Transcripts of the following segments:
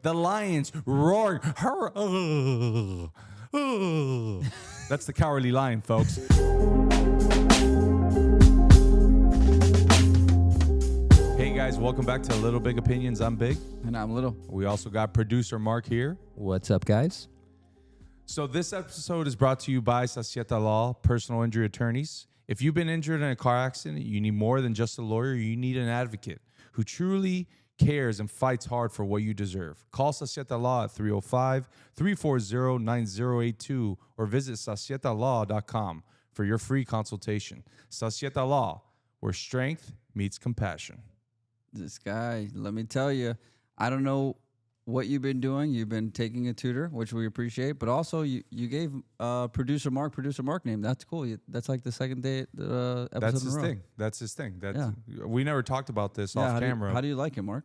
the lions roaring. That's the Cowardly Lion, folks. Hey guys, welcome back to Little Big Opinions. I'm Big. And I'm Little. We also got producer Mark here. What's up, guys? So this episode is brought to you by Sasieta Law, personal injury attorneys. If you've been injured in a car accident, you need more than just a lawyer. You need an advocate who truly cares and fights hard for what you deserve. Call Sasieta Law at 305-340-9082 or visit sasietalaw.com for your free consultation. Sasieta Law, where strength meets compassion. This guy, let me tell you, I don't know what you've been doing. You've been taking a tutor, which we appreciate, but also you gave producer Mark name. That's cool. That's like the second day episode. That's his thing. That's his thing. We never talked about this off camera. How do you like it, Mark?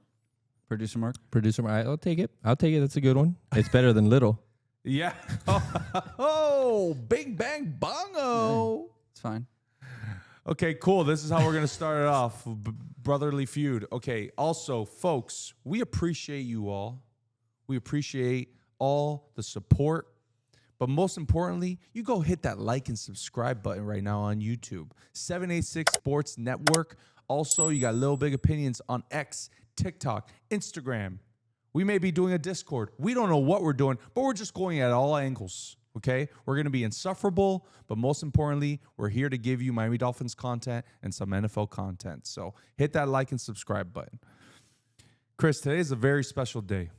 Producer Mark? Producer Mark, I'll take it. That's a good one. It's better than Little. Yeah. Oh, bing, bang, bongo. It's fine. Okay, cool. This is how we're going to start it off. Brotherly feud. Okay, also, folks, we appreciate you all. We appreciate all the support. But most importantly, you go hit that like and subscribe button right now on YouTube. 786 Sports Network. Also, you got Little Big Opinions on X, TikTok, Instagram. We may be doing a Discord. We don't know what we're doing, but we're just going at all angles. Okay, we're going to be insufferable, but most importantly, we're here to give you Miami Dolphins content and some NFL content. So hit that like and subscribe button. Chris, today is a very special day.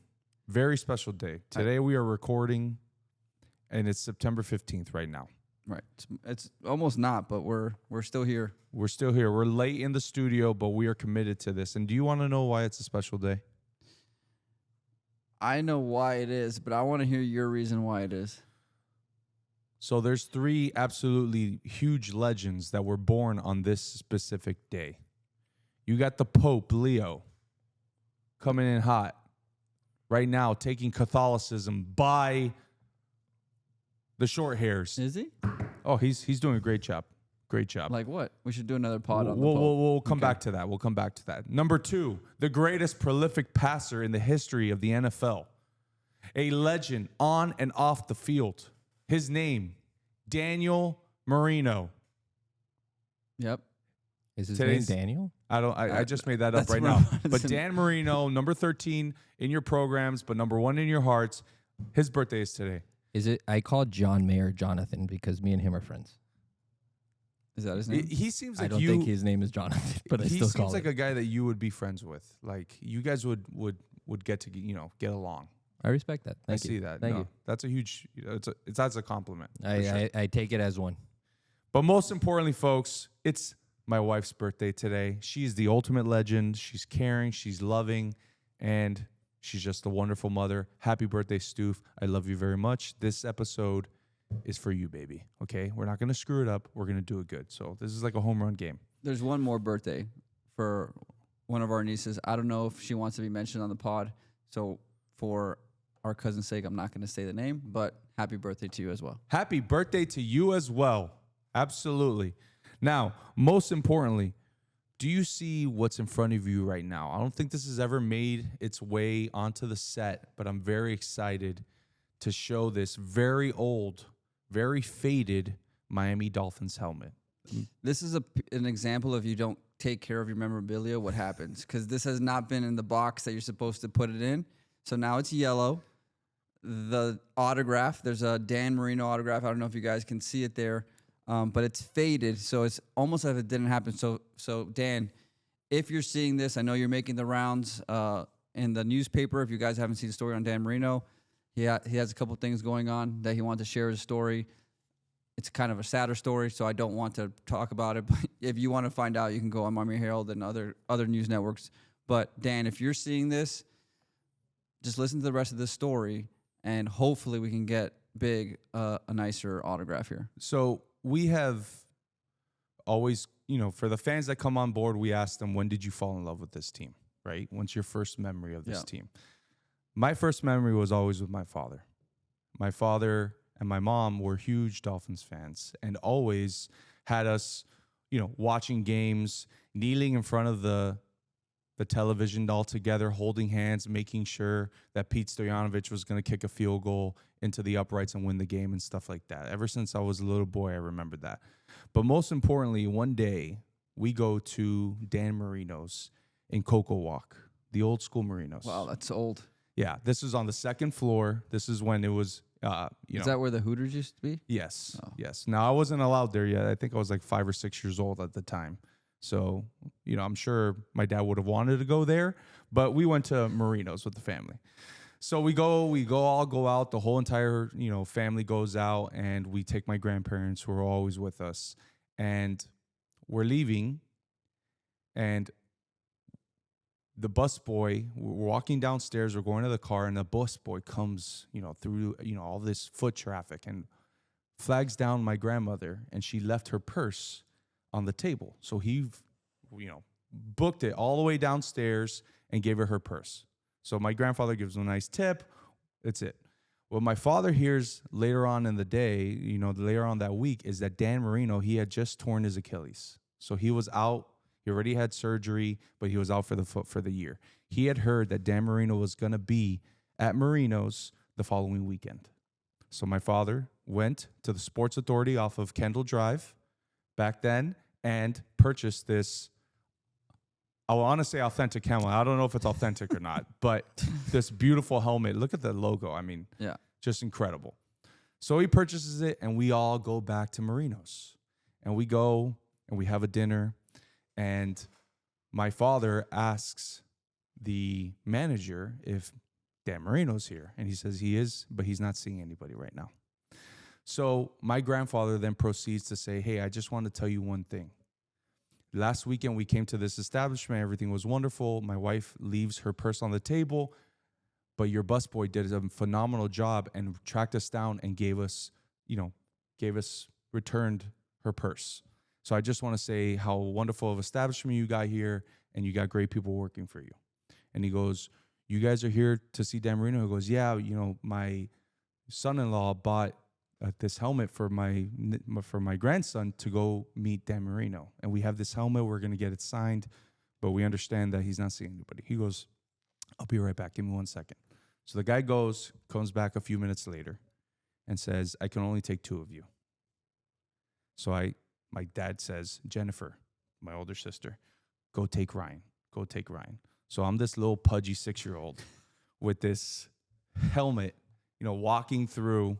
Very special day. Today we are recording, and it's September 15th right now. Right. It's almost not, but we're still here. We're still here. We're late in the studio, but we are committed to this. And do you want to know why it's a special day? I know why it is, but I want to hear your reason why it is. So there's three absolutely huge legends that were born on this specific day. You got the Pope, Leo, coming in hot right now, taking Catholicism by the short hairs. Is he? Oh, he's doing a great job. Great job. Like what? We should do another pod on the Pope. We'll come back to that. We'll come back to that. Number two, the greatest prolific passer in the history of the NFL. A legend on and off the field. His name, Daniel Marino. Yep. Is his name Daniel? I just made that up right now. But Dan Marino, number 13 in your programs, but number 1 in your hearts. His birthday is today. Is it? I called John Mayer Jonathan because me and him are friends. Is that his name? He seems like I don't think his name is Jonathan, but I still call him. He seems like a guy that you would be friends with. Like you guys would get to get along. I respect that. I see that. Thank you. That's a huge. That's a compliment. I take it as one. But most importantly, folks, it's my wife's birthday today. She's the ultimate legend. She's caring. She's loving, and she's just a wonderful mother. Happy birthday, Stoof. I love you very much. This episode is for you, baby. Okay, we're not gonna screw it up. We're gonna do it good. So this is like a home run game. There's one more birthday for one of our nieces. I don't know if she wants to be mentioned on the pod. So for our cousin's sake, I'm not going to say the name, but happy birthday to you as well. Happy birthday to you as well. Absolutely. Now, most importantly, do you see what's in front of you right now? I don't think this has ever made its way onto the set, but I'm very excited to show this very old, very faded Miami Dolphins helmet. This is an example of you don't take care of your memorabilia, what happens. Because this has not been in the box that you're supposed to put it in. So now it's yellow. The autograph, there's a Dan Marino autograph. I don't know if you guys can see it there, but it's faded. So it's almost as if it didn't happen. So Dan, if you're seeing this, I know you're making the rounds in the newspaper. If you guys haven't seen the story on Dan Marino, he has a couple things going on that he wanted to share his story. It's kind of a sadder story, so I don't want to talk about it. But if you want to find out, you can go on Miami Herald and other news networks. But Dan, if you're seeing this, just listen to the rest of this story, and hopefully we can get Big a nicer autograph here. So we have always, for the fans that come on board, we ask them, when did you fall in love with this team, right? What's your first memory of this team? My first memory was always with my father. My father and my mom were huge Dolphins fans and always had us, watching games, kneeling in front of the the television all together, holding hands, making sure that Pete Stoyanovich was going to kick a field goal into the uprights and win the game and stuff like that. Ever since I was a little boy, I remembered that. But most importantly, one day we go to Dan Marino's in Cocoa Walk, the old school Marino's. Wow, that's old. Yeah, this is on the second floor. This is when it was, Is that where the Hooters used to be? Yes, Oh. yes. Now, I wasn't allowed there yet. I think I was like 5 or 6 years old at the time. So, I'm sure my dad would have wanted to go there, but we went to Marino's with the family. So we all go out. The whole entire, family goes out, and we take my grandparents who are always with us, and we're leaving, and the bus boy, we're walking downstairs, we're going to the car, and the bus boy comes, through, all this foot traffic and flags down my grandmother, and she left her purse on the table. So he, booked it all the way downstairs and gave her purse. So my grandfather gives him a nice tip. That's it. What my father hears later on in the day, later on that week, is that Dan Marino, he had just torn his Achilles. So he was out. He already had surgery, but he was out for the foot for the year. He had heard that Dan Marino was going to be at Marino's the following weekend. So my father went to the Sports Authority off of Kendall Drive back then and purchased this, I want to say authentic helmet. I don't know if it's authentic or not, but this beautiful helmet. Look at the logo. I mean, Yeah. just incredible. So he purchases it, and we all go back to Marino's. And we go, and we have a dinner. And my father asks the manager if Dan Marino's here. And he says he is, but he's not seeing anybody right now. So my grandfather then proceeds to say, hey, I just want to tell you one thing. Last weekend, we came to this establishment. Everything was wonderful. My wife leaves her purse on the table, but your busboy did a phenomenal job and tracked us down and returned her purse. So I just want to say how wonderful of establishment you got here, and you got great people working for you. And he goes, you guys are here to see Dan Marino? He goes, yeah, my son-in-law bought this helmet for my grandson to go meet Dan Marino. And we have this helmet. We're going to get it signed, but we understand that he's not seeing anybody. He goes, I'll be right back. Give me 1 second. So the guy comes back a few minutes later and says, I can only take 2 of you. So my dad says, Jennifer, my older sister, go take Ryan. Go take Ryan. So I'm this little pudgy 6-year-old with this helmet, walking through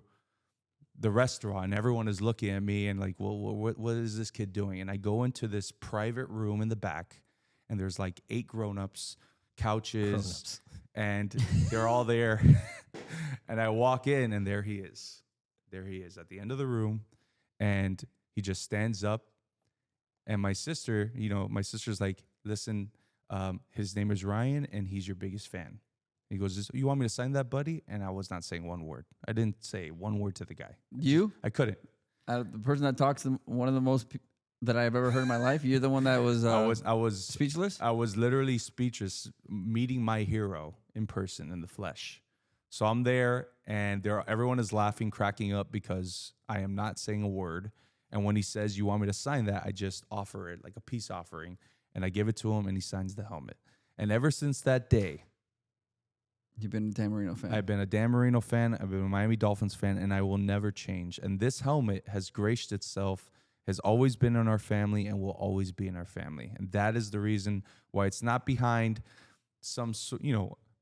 the restaurant, and everyone is looking at me and like, well, what is this kid doing? And I go into this private room in the back, and there's like 8 grown-ups, couches, and they're all there. And I walk in, and there he is. There he is at the end of the room, and he just stands up. And my sister's like, listen, his name is Ryan, and he's your biggest fan. He goes, you want me to sign that, buddy? And I was not saying one word. I didn't say one word to the guy. You? I couldn't. The person that talks one of the most that I've ever heard in my life. You're the one that was I was speechless? I was literally speechless, meeting my hero in person, in the flesh. So I'm there, and everyone is laughing, cracking up because I am not saying a word. And when he says, you want me to sign that, I just offer it like a peace offering. And I give it to him, and he signs the helmet. And ever since that day, you've been a Dan Marino fan. I've been a Dan Marino fan. I've been a Miami Dolphins fan, and I will never change. And this helmet has graced itself, has always been in our family, and will always be in our family. And that is the reason why it's not behind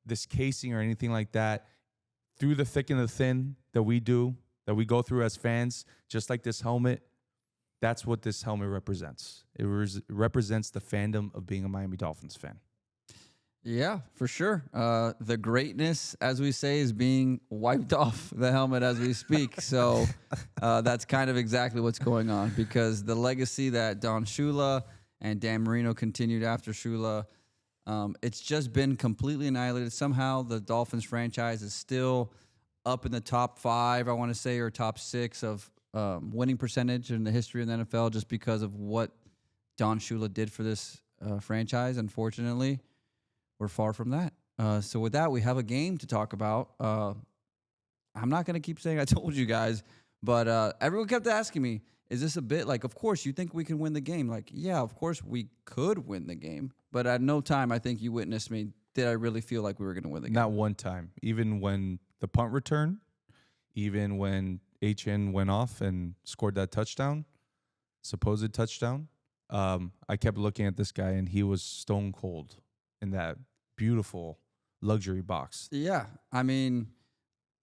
this casing or anything like that. Through the thick and the thin that we go through as fans, just like this helmet, that's what this helmet represents. It represents the fandom of being a Miami Dolphins fan. Yeah, for sure. The greatness, as we say, is being wiped off the helmet as we speak. So that's kind of exactly what's going on, because the legacy that Don Shula and Dan Marino continued after Shula, it's just been completely annihilated. Somehow the Dolphins franchise is still up in the top 5, I want to say, or top 6 of winning percentage in the history of the NFL, just because of what Don Shula did for this franchise. Unfortunately, we're far from that. So with that, we have a game to talk about. I'm not going to keep saying I told you guys, but everyone kept asking me, is this a bit like, of course, you think we can win the game? Like, yeah, of course we could win the game. But at no time, I think you witnessed me, did I really feel like we were going to win the game? Not one time. Even when the punt return, even when HN went off and scored that touchdown, supposed touchdown, I kept looking at this guy, and he was stone cold in that beautiful luxury box. Yeah, I mean,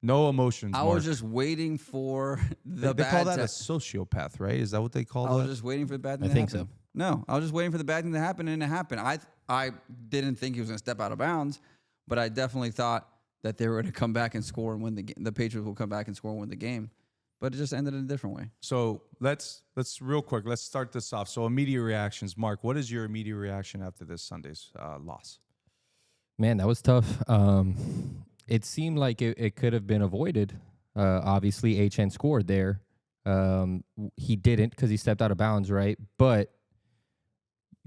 no emotions. I Mark. was just waiting for the They bad call that to- a sociopath, right? Is that what they call I was that? just waiting for the bad thing I to think happen. so. No, I was just waiting for the bad thing to happen, and it happened. I didn't think he was going to step out of bounds, but I definitely thought that they were going to come back and score and win the game. The Patriots will come back and score and win the game, but it just ended in a different way. So let's real quick. Let's start this off. So immediate reactions, Mark. What is your immediate reaction after this Sunday's loss? Man, that was tough. It seemed like it could have been avoided. Obviously, HN scored there. He didn't because he stepped out of bounds, right? But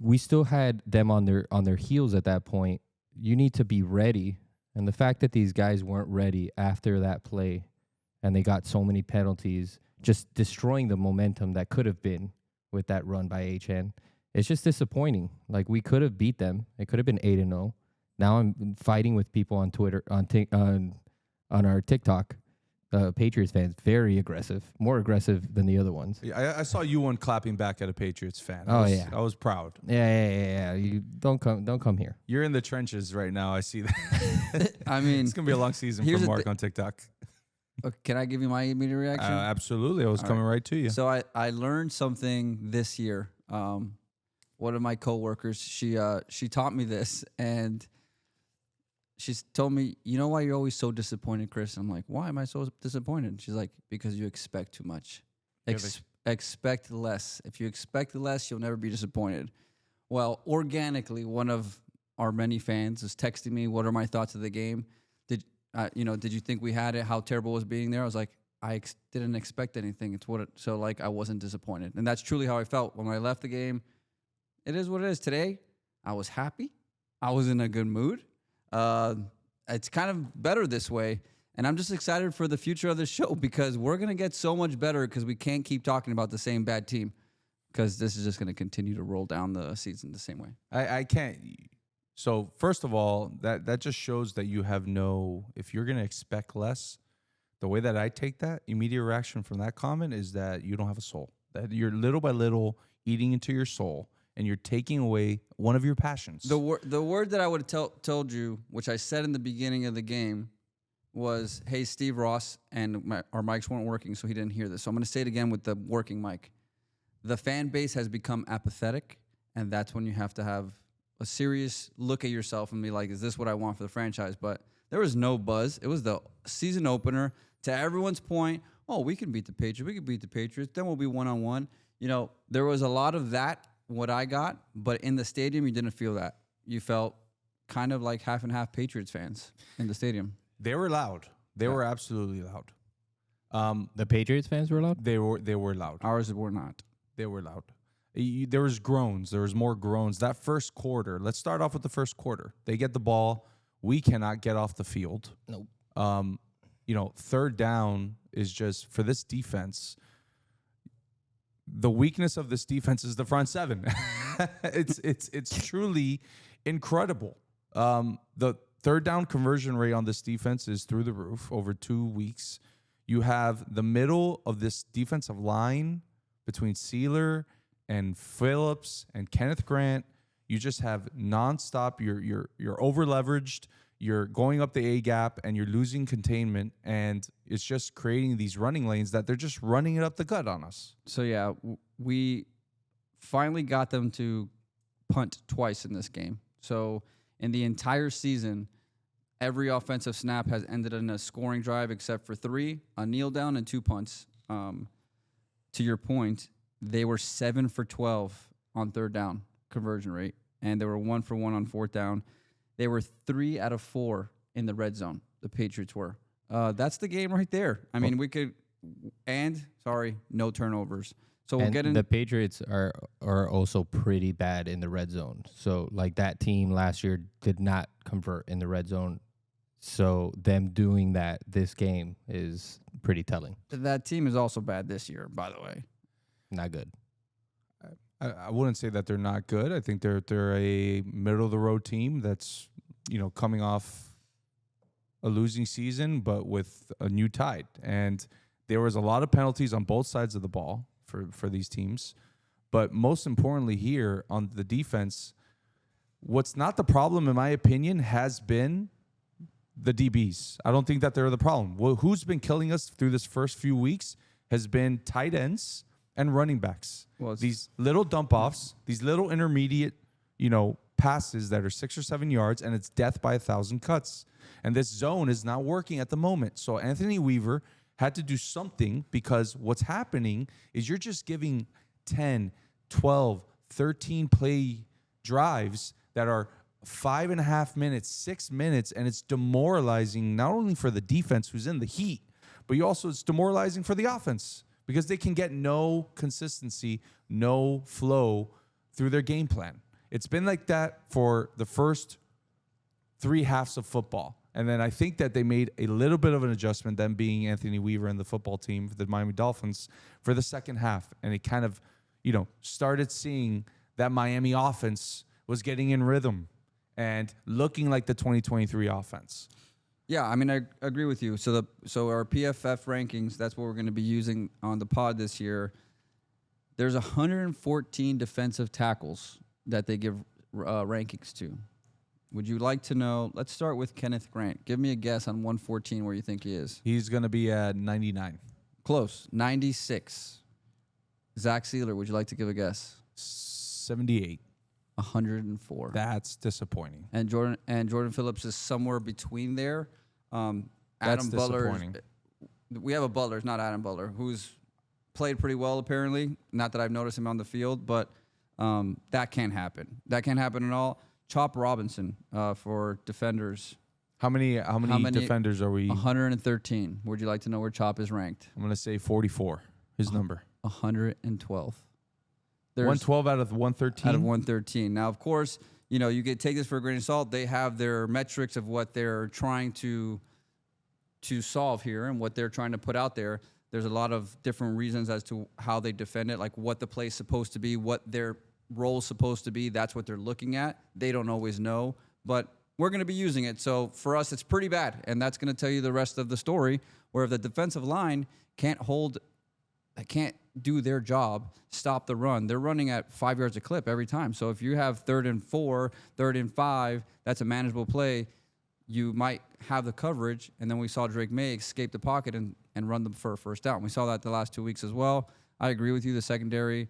we still had them on their heels at that point. You need to be ready. And the fact that these guys weren't ready after that play and they got so many penalties, just destroying the momentum that could have been with that run by HN, it's just disappointing. Like, we could have beat them. It could have been 8-0. Now I'm fighting with people on Twitter, on our TikTok, Patriots fans, very aggressive, more aggressive than the other ones. I saw you one clapping back at a Patriots fan. Yeah. I was proud. Yeah. You don't come here. You're in the trenches right now. I see that. I mean, It's gonna be a long season here's for the Mark on TikTok. can I give you my immediate reaction? Absolutely, I was coming right to you. So I learned something this year. One of my coworkers, she taught me this, and she's told me, you know why you're always so disappointed, Chris? I'm like, why am I so disappointed? She's like, because you expect too much. Expect less. If you expect less, you'll never be disappointed. Well, organically, one of our many fans is texting me, what are my thoughts of the game? Did you think we had it? How terrible was being there? I was like, didn't expect anything. So I wasn't disappointed. And that's truly how I felt when I left the game. It is what it is. Today, I was happy. I was in a good mood. It's kind of better this way. And I'm just excited for the future of the show because we're going to get so much better because we can't keep talking about the same bad team because this is just going to continue to roll down the season the same way. I can't. So first of all, that just shows that you have if you're going to expect less, the way that I take that, immediate reaction from that comment is that you don't have a soul, that you're little by little eating into your soul and you're taking away one of your passions. The word that I would have told you, which I said in the beginning of the game, was, hey, Steve Ross, and our mics weren't working, so he didn't hear this. So I'm going to say it again with the working mic. The fan base has become apathetic, and that's when you have to have a serious look at yourself and be like, is this what I want for the franchise? But there was no buzz. It was the season opener. To everyone's point, oh, we can beat the Patriots. We can beat the Patriots. Then we'll be one-on-one. There was a lot of that, what I got, but in the stadium, you didn't feel that. You felt kind of like half and half Patriots fans in the stadium. They were loud. They were absolutely loud. The Patriots fans were loud? They were loud. Ours were not. They were loud. There was groans. There was more groans. That first quarter. Let's start off with the first quarter. They get the ball. We cannot get off the field. Nope. Third down is just for this defense. The weakness of this defense is the front seven. It's truly incredible. The third down conversion rate on this defense is through the roof over 2 weeks. You have the middle of this defensive line between Sealer and Phillips and Kenneth Grant. You just have nonstop. You're over leveraged. You're going up the A gap and you're losing containment, and it's just creating these running lanes that they're just running it up the gut on us. So, yeah, we finally got them to punt twice in this game. So, in the entire season, every offensive snap has ended in a scoring drive except for 3, a kneel down and 2 punts. To your point, they were 7 for 12 on third down conversion rate, and they were 1 for 1 on fourth down. They were 3 out of 4 in the red zone. The Patriots were. That's the game right there. I mean, no turnovers. So we'll get in. The Patriots are also pretty bad in the red zone. So that team last year did not convert in the red zone. So them doing that this game is pretty telling. That team is also bad this year, by the way. not good. I wouldn't say that they're not good. I think they're a middle of the road team that's, coming off a losing season, but with a new tide. And there was a lot of penalties on both sides of the ball for these teams. But most importantly here on the defense, what's not the problem, in my opinion, has been the DBs. I don't think that they're the problem. Well, who's been killing us through this first few weeks has been tight ends and running backs. Well, these little dump offs, these little intermediate, passes that are 6 or 7 yards, and it's death by 1,000 cuts. And this zone is not working at the moment. So Anthony Weaver had to do something, because what's happening is you're just giving 10, 12, 13 play drives that are 5.5 minutes, 6 minutes, and it's demoralizing not only for the defense who's in the heat, but it's demoralizing for the offense, because they can get no consistency, no flow through their game plan. It's been like that for the first 3 halves of football. And then I think that they made a little bit of an adjustment, them being Anthony Weaver and the football team for the Miami Dolphins, for the second half. And it kind of, started seeing that Miami offense was getting in rhythm and looking like the 2023 offense. Yeah, I mean, I agree with you. So our PFF rankings, that's what we're going to be using on the pod this year. There's 114 defensive tackles that they give rankings to. Would you like to know? Let's start with Kenneth Grant. Give me a guess on 114 where you think he is. He's going to be at 99. Close. 96. Zach Sealer, would you like to give a guess? 78. 104. That's disappointing. And Jordan Phillips is somewhere between there. That's Adam Butler. disappointing. We have a Butler, it's not Adam Butler, who's played pretty well apparently. Not that I've noticed him on the field, but that can't happen. That can't happen at all. Chop Robinson for defenders. How many defenders are we? 113. Would you like to know where Chop is ranked? I'm going to say 44, his number. 112. There's 112 out of 113? Out of 113. Now, of course, you could take this for a grain of salt. They have their metrics of what they're trying to solve here and what they're trying to put out there. There's a lot of different reasons as to how they defend it, like what the play's supposed to be, what their role's supposed to be. That's what they're looking at. They don't always know, but we're going to be using it. So for us, it's pretty bad, and that's going to tell you the rest of the story, where if the defensive line can't do their job, stop the run. They're running at 5 yards a clip every time. So if you have 3rd and 4, 3rd and 5, that's a manageable play. You might have the coverage, and then we saw Drake May escape the pocket and run them for a first down. We saw that the last 2 weeks as well. I agree with you. The secondary,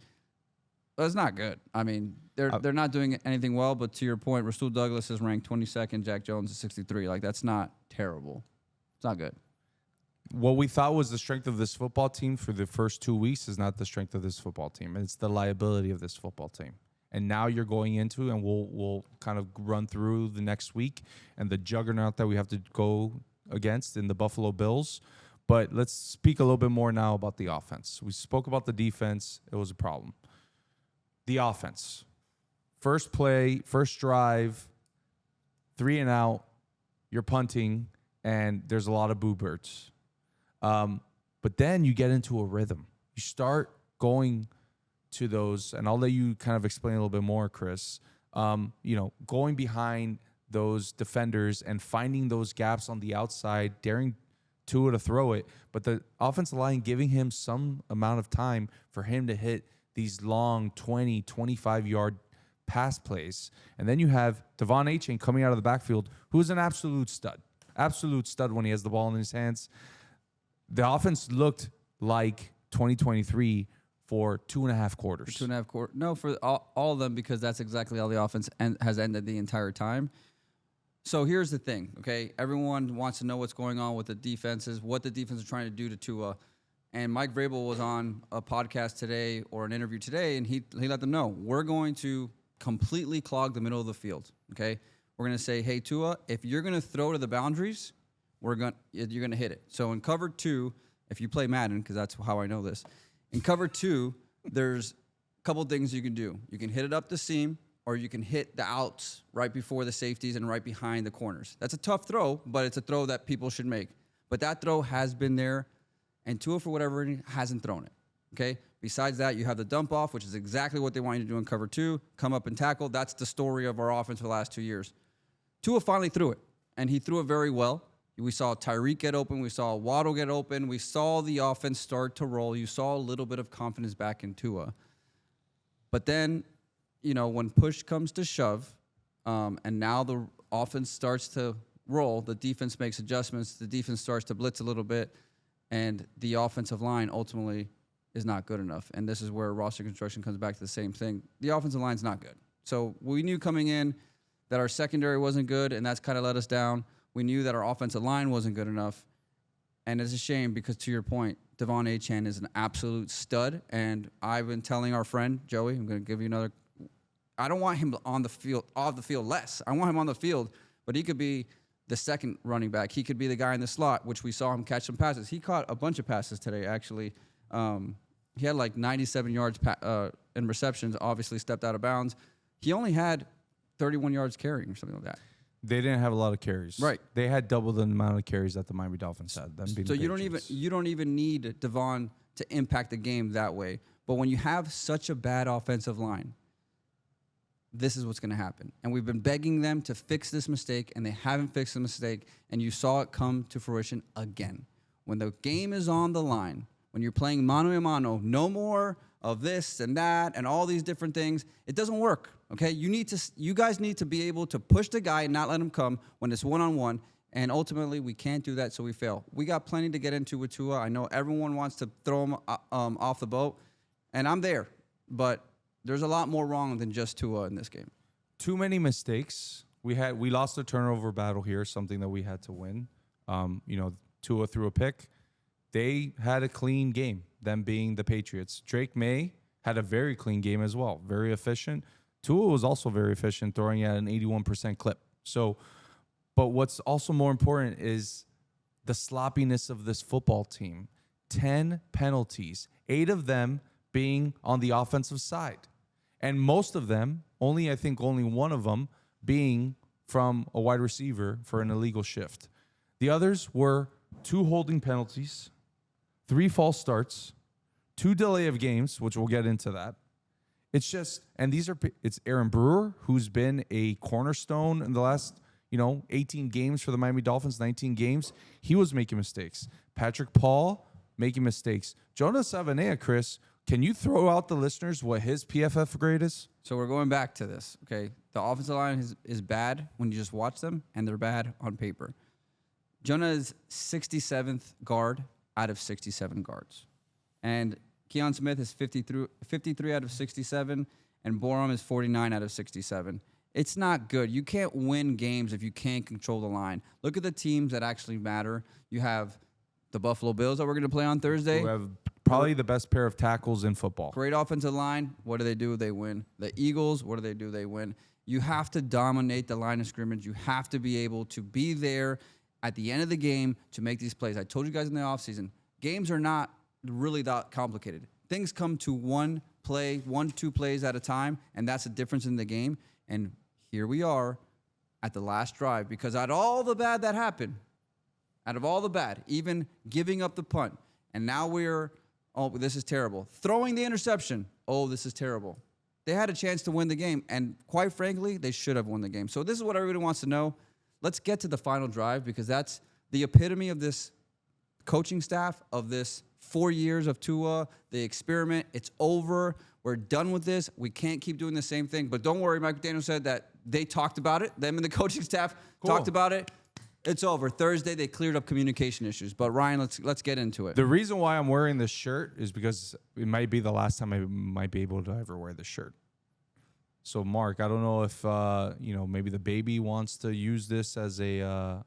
it's not good. I mean, they're not doing anything well. But to your point, Rasul Douglas is ranked 22nd. Jack Jones is 63. Like, that's not terrible. It's not good. What we thought was the strength of this football team for the first 2 weeks is not the strength of this football team. It's the liability of this football team. And now you're going into, and we'll kind of run through the next week and the juggernaut that we have to go against in the Buffalo Bills. But let's speak a little bit more now about the offense. We spoke about the defense. It was a problem. The offense. First play, first drive, 3 and out, you're punting, and there's a lot of boo birds. But then you get into a rhythm. You start going to those, and I'll let you kind of explain a little bit more, Chris. Going behind those defenders and finding those gaps on the outside, daring Tua to throw it, but the offensive line giving him some amount of time for him to hit these long 20, 25-yard pass plays. And then you have Devon Achane coming out of the backfield, who's an absolute stud when he has the ball in his hands. The offense looked like 2023 for 2.5 quarters. 2.5 quarters. No, for all of them, because that's exactly how the offense has ended the entire time. So here's the thing, okay? Everyone wants to know what's going on with the defenses, what the defense is trying to do to Tua. And Mike Vrabel was on a podcast today, or an interview today, and he let them know, we're going to completely clog the middle of the field, okay? We're going to say, hey, Tua, if you're going to throw to the boundaries, you're going to hit it. So in cover 2, if you play Madden, because that's how I know this, in cover 2, there's a couple things you can do. You can hit it up the seam, or you can hit the outs right before the safeties and right behind the corners. That's a tough throw, but it's a throw that people should make. But that throw has been there, and Tua, for whatever reason, hasn't thrown it, okay? Besides that, you have the dump off, which is exactly what they want you to do in cover 2. Come up and tackle. That's the story of our offense for the last 2 years. Tua finally threw it, and he threw it very well. We saw Tyreek get open. We saw Waddle get open. We saw the offense start to roll. You saw a little bit of confidence back in Tua. But then, when push comes to shove, and now the offense starts to roll, the defense makes adjustments, the defense starts to blitz a little bit, and the offensive line ultimately is not good enough. And this is where roster construction comes back to the same thing. The offensive line's not good. So we knew coming in that our secondary wasn't good, and that's kind of let us down. We knew that our offensive line wasn't good enough. And it's a shame because, to your point, Devon Achane is an absolute stud. And I've been telling our friend, Joey, I'm going to give you another. I don't want him on the field, off the field less. I want him on the field, but he could be the second running back. He could be the guy in the slot, which we saw him catch some passes. He caught a bunch of passes today, actually. He had like 97 yards in receptions, obviously stepped out of bounds. He only had 31 yards carrying or something like that. They didn't have a lot of carries. Right. They had double the amount of carries that the Miami Dolphins had. So you don't even need Devon to impact the game that way. But when you have such a bad offensive line, this is what's going to happen. And we've been begging them to fix this mistake, and they haven't fixed the mistake. And you saw it come to fruition again. When the game is on the line, when you're playing mano a mano, no more of this and that and all these different things. It doesn't work, okay? You guys need to be able to push the guy and not let him come when it's one-on-one, and ultimately we can't do that, so we fail. We got plenty to get into with Tua. I know everyone wants to throw him off the boat, and I'm there, but there's a lot more wrong than just Tua in this game. Too many mistakes. We lost the turnover battle here, something that we had to win. Tua threw a pick. They had a clean game, them being the Patriots. Drake May had a very clean game as well, very efficient. Tua was also very efficient, throwing at an 81% clip. So, but what's also more important is the sloppiness of this football team. 10 penalties, 8 of them being on the offensive side. And most of them, I think only one of them, being from a wide receiver for an illegal shift. The others were 2 holding penalties, 3 false starts, 2 delay of games, which we'll get into that. It's Aaron Brewer, who's been a cornerstone in the last, 18 games for the Miami Dolphins, 19 games. He was making mistakes. Patrick Paul making mistakes. Jonas Savannah, Chris, can you throw out the listeners what his PFF grade is? So we're going back to this, okay? The offensive line is bad when you just watch them, and they're bad on paper. Jonah is 67th guard out of 67 guards. And Keon Smith is 53 out of 67, and Borum is 49 out of 67. It's not good. You can't win games if you can't control the line. Look at the teams that actually matter. You have the Buffalo Bills that we're going to play on Thursday. Who have probably the best pair of tackles in football. Great offensive line. What do? They win. The Eagles, what do? They win. You have to dominate the line of scrimmage. You have to be able to be there at the end of the game to make these plays. I told you guys in the offseason, games are not really that complicated. Things come to 1 play, 1-2 plays at a time, and that's the difference in the game. And here we are at the last drive, because out of all the bad that happened, even giving up the punt, and now this is terrible. Throwing the interception, this is terrible. They had a chance to win the game, and quite frankly, they should have won the game. So this is what everybody wants to know. Let's get to the final drive, because that's the epitome of this coaching staff, of this 4 years of Tua, the experiment. It's over. We're done with this. We can't keep doing the same thing. But don't worry, Mike McDaniel said that they talked about it. Them and the coaching staff talked about it. It's over. Thursday, they cleared up communication issues. But Ryan, let's get into it. The reason why I'm wearing this shirt is because it might be the last time I might be able to ever wear this shirt. So, Mark, I don't know if maybe the baby wants to use this as a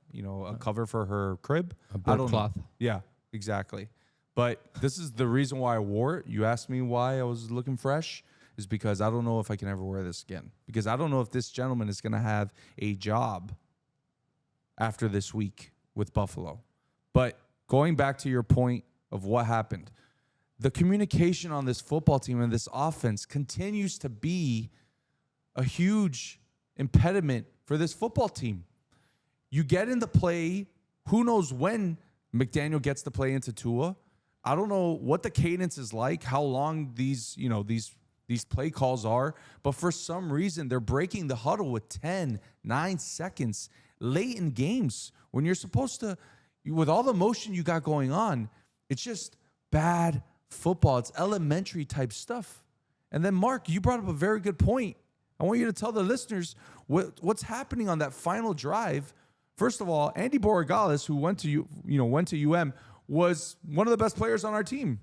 cover for her crib. A bird cloth. Yeah, exactly. But this is the reason why I wore it. You asked me why I was looking fresh, is because I don't know if I can ever wear this again. Because I don't know if this gentleman is going to have a job after this week with Buffalo. But going back to your point of what happened, the communication on this football team and this offense continues to be a huge impediment for this football team. You get in the play, who knows when McDaniel gets the play into Tua. I don't know what the cadence is like, how long these play calls are, but for some reason they're breaking the huddle with 10, 9 seconds late in games when you're supposed to, with all the motion you got going on. It's just bad football. It's elementary type stuff. And then Mark, you brought up a very good point. I want you to tell the listeners what's happening on that final drive. First of all, Andy Borregales, who went to UM, was one of the best players on our team.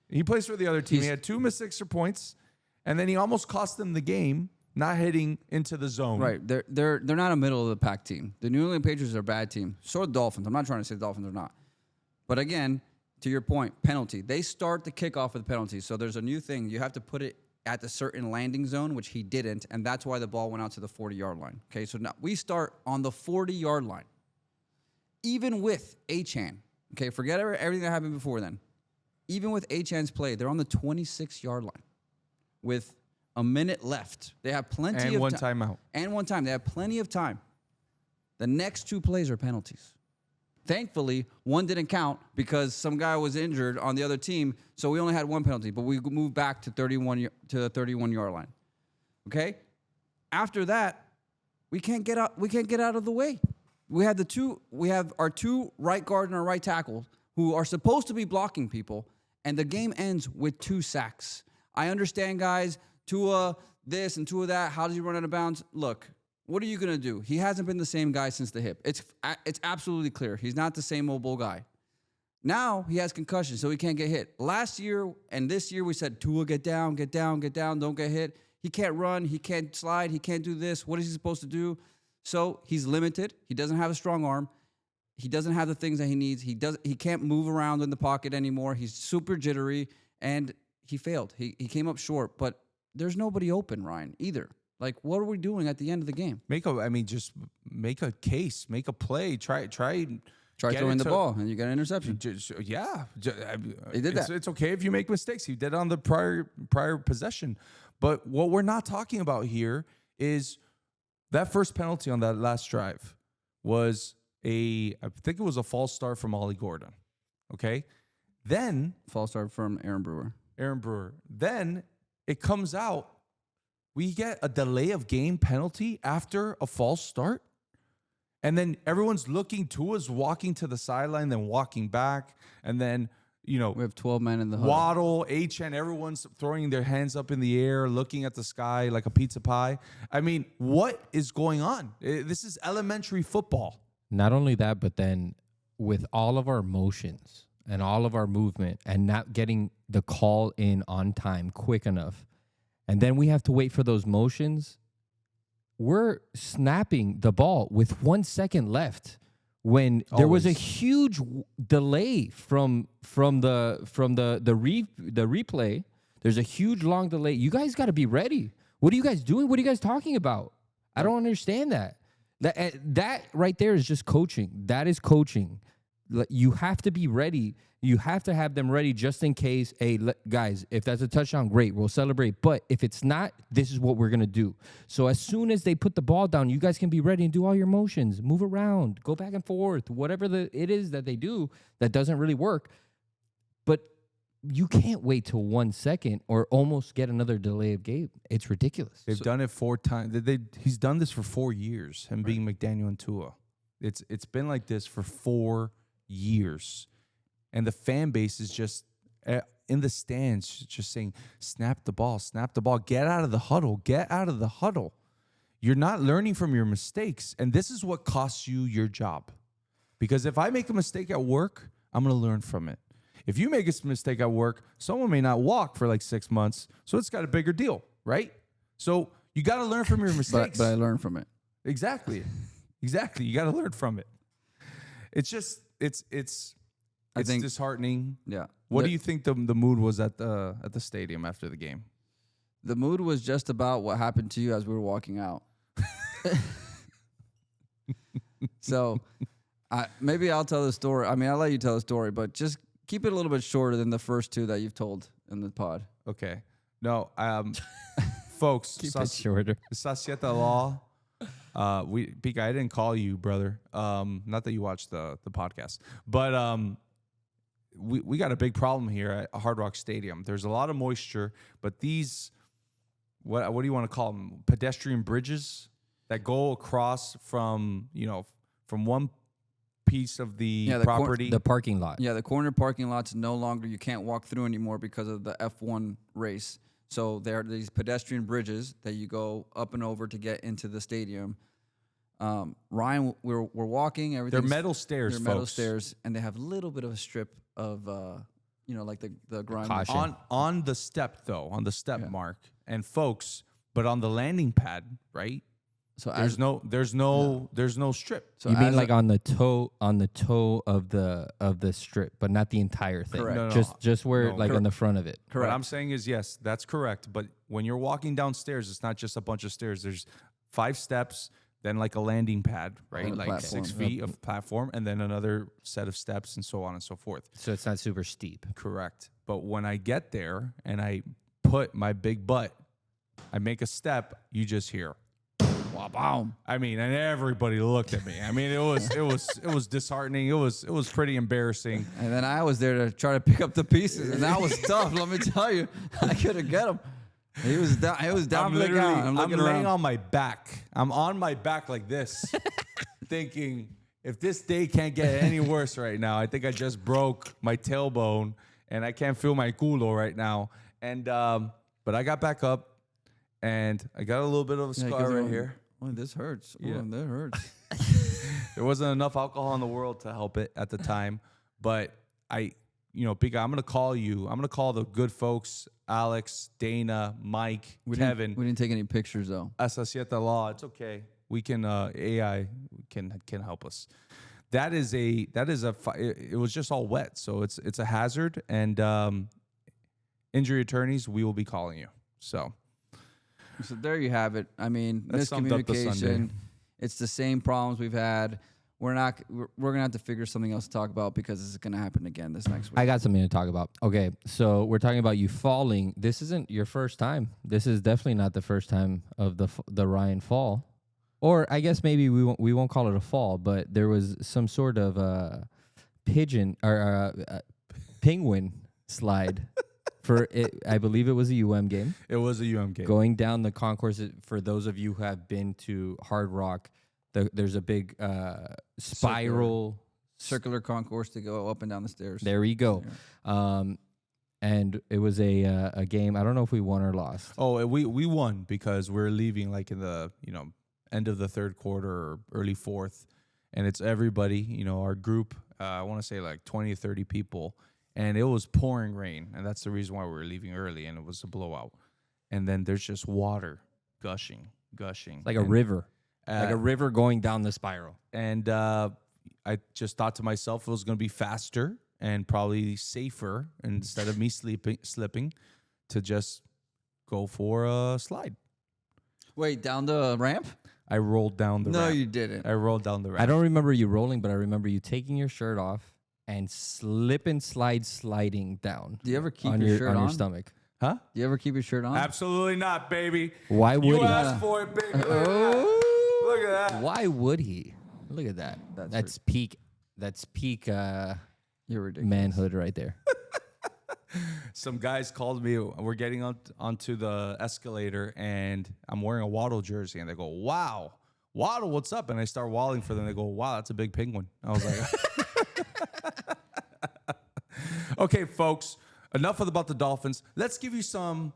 He plays for the other team. He had 2 missed extra points, and then he almost cost them the game, not hitting into the zone. Right. They're not a middle of the pack team. The New England Patriots are a bad team. So are the Dolphins. I'm not trying to say the Dolphins are not. But again, to your point, penalty. They start the kickoff with penalty. So there's a new thing. You have to put it at the certain landing zone, which he didn't, and that's why the ball went out to the 40-yard line. Okay, so now we start on the 40-yard line. Even with Achane, okay, forget everything that happened before then. Even with Achane's play, they're on the 26-yard line with a minute left. They have plenty and of one time. timeout. And one time. They have plenty of time. The next 2 plays are penalties. Thankfully, one didn't count because some guy was injured on the other team, so we only had 1 penalty, but we moved back to the 31-yard line. Okay? After that, we can't get out of the way. We have our 2 right guard and our right tackle who are supposed to be blocking people, and the game ends with 2 sacks. I understand, guys, Tua this and Tua that. How does he run out of bounds? Look, what are you going to do? He hasn't been the same guy since the hip. It's absolutely clear. He's not the same old bull guy. Now he has concussion, so he can't get hit. Last year and this year we said, Tua, get down, don't get hit. He can't run, he can't slide, he can't do this. What is he supposed to do? So he's limited. He doesn't have a strong arm. He doesn't have the things that he needs. He can't move around in the pocket anymore. He's super jittery, and he failed. He came up short, but there's nobody open, Ryan, either. Like, what are we doing at the end of the game? Just make a case, make a play, try throwing the ball, and you get an interception. He did that. It's okay if you make mistakes. He did it on the prior possession. But what we're not talking about here is that first penalty on that last drive was I think it was a false start from Ollie Gordon. Okay? Then False start from Aaron Brewer. Then it comes out, we get a delay of game penalty after a false start. And then everyone's looking, Tua's walking to the sideline, then walking back. And then, we have 12 men in the huddle. Waddle, HN, everyone's throwing their hands up in the air, looking at the sky like a pizza pie. I mean, what is going on? This is elementary football. Not only that, but then with all of our motions and all of our movement and not getting the call in on time quick enough, and then we have to wait for those motions, we're snapping the ball with 1 second left when there was a huge delay from the replay. There's a huge long delay. You guys got to be ready. What are you guys doing? What are you guys talking about? I don't understand that. That right there is just coaching. That is coaching. You have to be ready. You have to have them ready just in case. Hey, guys, if that's a touchdown, great. We'll celebrate. But if it's not, this is what we're going to do. So as soon as they put the ball down, you guys can be ready and do all your motions. Move around. Go back and forth. Whatever it is that they do that doesn't really work. But you can't wait till 1 second or almost get another delay of game. It's ridiculous. They've done it 4 times. He's done this for 4 years, him being McDaniel and Tua. It's been like this for 4 years. And the fan base is just in the stands just saying, snap the ball, get out of the huddle. You're not learning from your mistakes. And this is what costs you your job. Because if I make a mistake at work, I'm going to learn from it. If you make a mistake at work, someone may not walk for like 6 months. So it's got a bigger deal, right? So you got to learn from your mistakes. But I learned from it. Exactly. You got to learn from it. It's just, it's disheartening. Yeah. What do you think the mood was at the stadium after the game? The mood was just about what happened to you as we were walking out. So maybe I'll tell the story. I mean, I'll let you tell the story, but just keep it a little bit shorter than the first 2 that you've told in the pod. Okay. No, folks. Keep it shorter. Sasieta Law. Pika, I didn't call you, brother. Not that you watched the podcast, but we got a big problem here at Hard Rock Stadium. There's a lot of moisture, but these, what do you want to call them? Pedestrian bridges that go across from, from one piece of the property. The parking lot. Yeah, the corner parking lots no longer, you can't walk through anymore because of the F1 race. So there are these pedestrian bridges that you go up and over to get into the stadium. Ryan, we're walking. They're metal stairs, They're metal stairs, and they have a little bit of a strip of, like the grind. Caution. On the step, though, on the step mark. And folks, but on the landing pad, right? So there's no strip. So you mean like on the toe of the strip, but not the entire thing. Correct. No, just where in the front of it. Correct. What I'm saying is, yes, that's correct. But when you're walking downstairs, it's not just a bunch of stairs. There's 5 steps, then like a landing pad, right? And a like platform. 6 feet of platform, and then another set of steps, and so on and so forth. So it's not super steep. Correct. But when I get there and I put my big butt, I make a step, you just hear. Wow. I mean, and everybody looked at me. I mean, it was disheartening. It was pretty embarrassing. And then I was there to try to pick up the pieces, and that was tough. Let me tell you, I couldn't get him. He was down. He was down. I'm laying on my back. I'm on my back like this, thinking, if this day can't get any worse right now, I think I just broke my tailbone and I can't feel my culo right now. And but I got back up, and I got a little bit of a scar right here. Oh, this hurts. Yeah. Oh, that hurts. There wasn't enough alcohol in the world to help it at the time, but Big Guy, I'm gonna call you. I'm gonna call the good folks, Alex, Dana, Mike, Kevin. We didn't take any pictures though. Sasieta Law. It's okay. We can AI can help us. That is a. It was just all wet, so it's a hazard. And injury attorneys, we will be calling you. So there you have it. I mean, That summed up the Sunday. miscommunication. It's the same problems we've had. We're gonna have to figure something else to talk about because this is gonna happen again this next week. I got something to talk about. Okay, so we're talking about you falling. This isn't your first time. This is definitely not the first time of the Ryan fall, or I guess maybe we won't call it a fall, but there was some sort of pigeon or penguin slide for it. I believe it was a UM game. it was a UM game. Going down the concourse. For those of you who have been to Hard Rock, there's a big spiral. Circular concourse to go up and down the stairs. There we go. And it was a game. I don't know if we won or lost. Oh, we won because we're leaving like in the end of the third quarter or early fourth, and it's everybody. Our group. I want to say like 20 or 30 people, and it was pouring rain, and that's the reason why we were leaving early, and it was a blowout. And then there's just water gushing, Like a river. Like a river going down the spiral. And I just thought to myself it was going to be faster and probably safer instead of me slipping to just go for a slide. Wait, down the ramp? I rolled down the ramp. No, you didn't. I rolled down the ramp. I don't remember you rolling, but I remember you taking your shirt off and sliding down. Do you ever keep on your shirt on? your stomach? Huh? Do you ever keep your shirt on? Absolutely not, baby. Why would You he? asked for it, baby. Look at that. Why would he? Look at that. That's peak. That's peak You're ridiculous. manhood right there. Some guys called me. We're getting onto the escalator, and I'm wearing a Waddle jersey, and they go, "Wow, Waddle, what's up?" And I start waddling for them. They go, "Wow, that's a big penguin." I was like, "Okay, folks, enough about the Dolphins. Let's give you some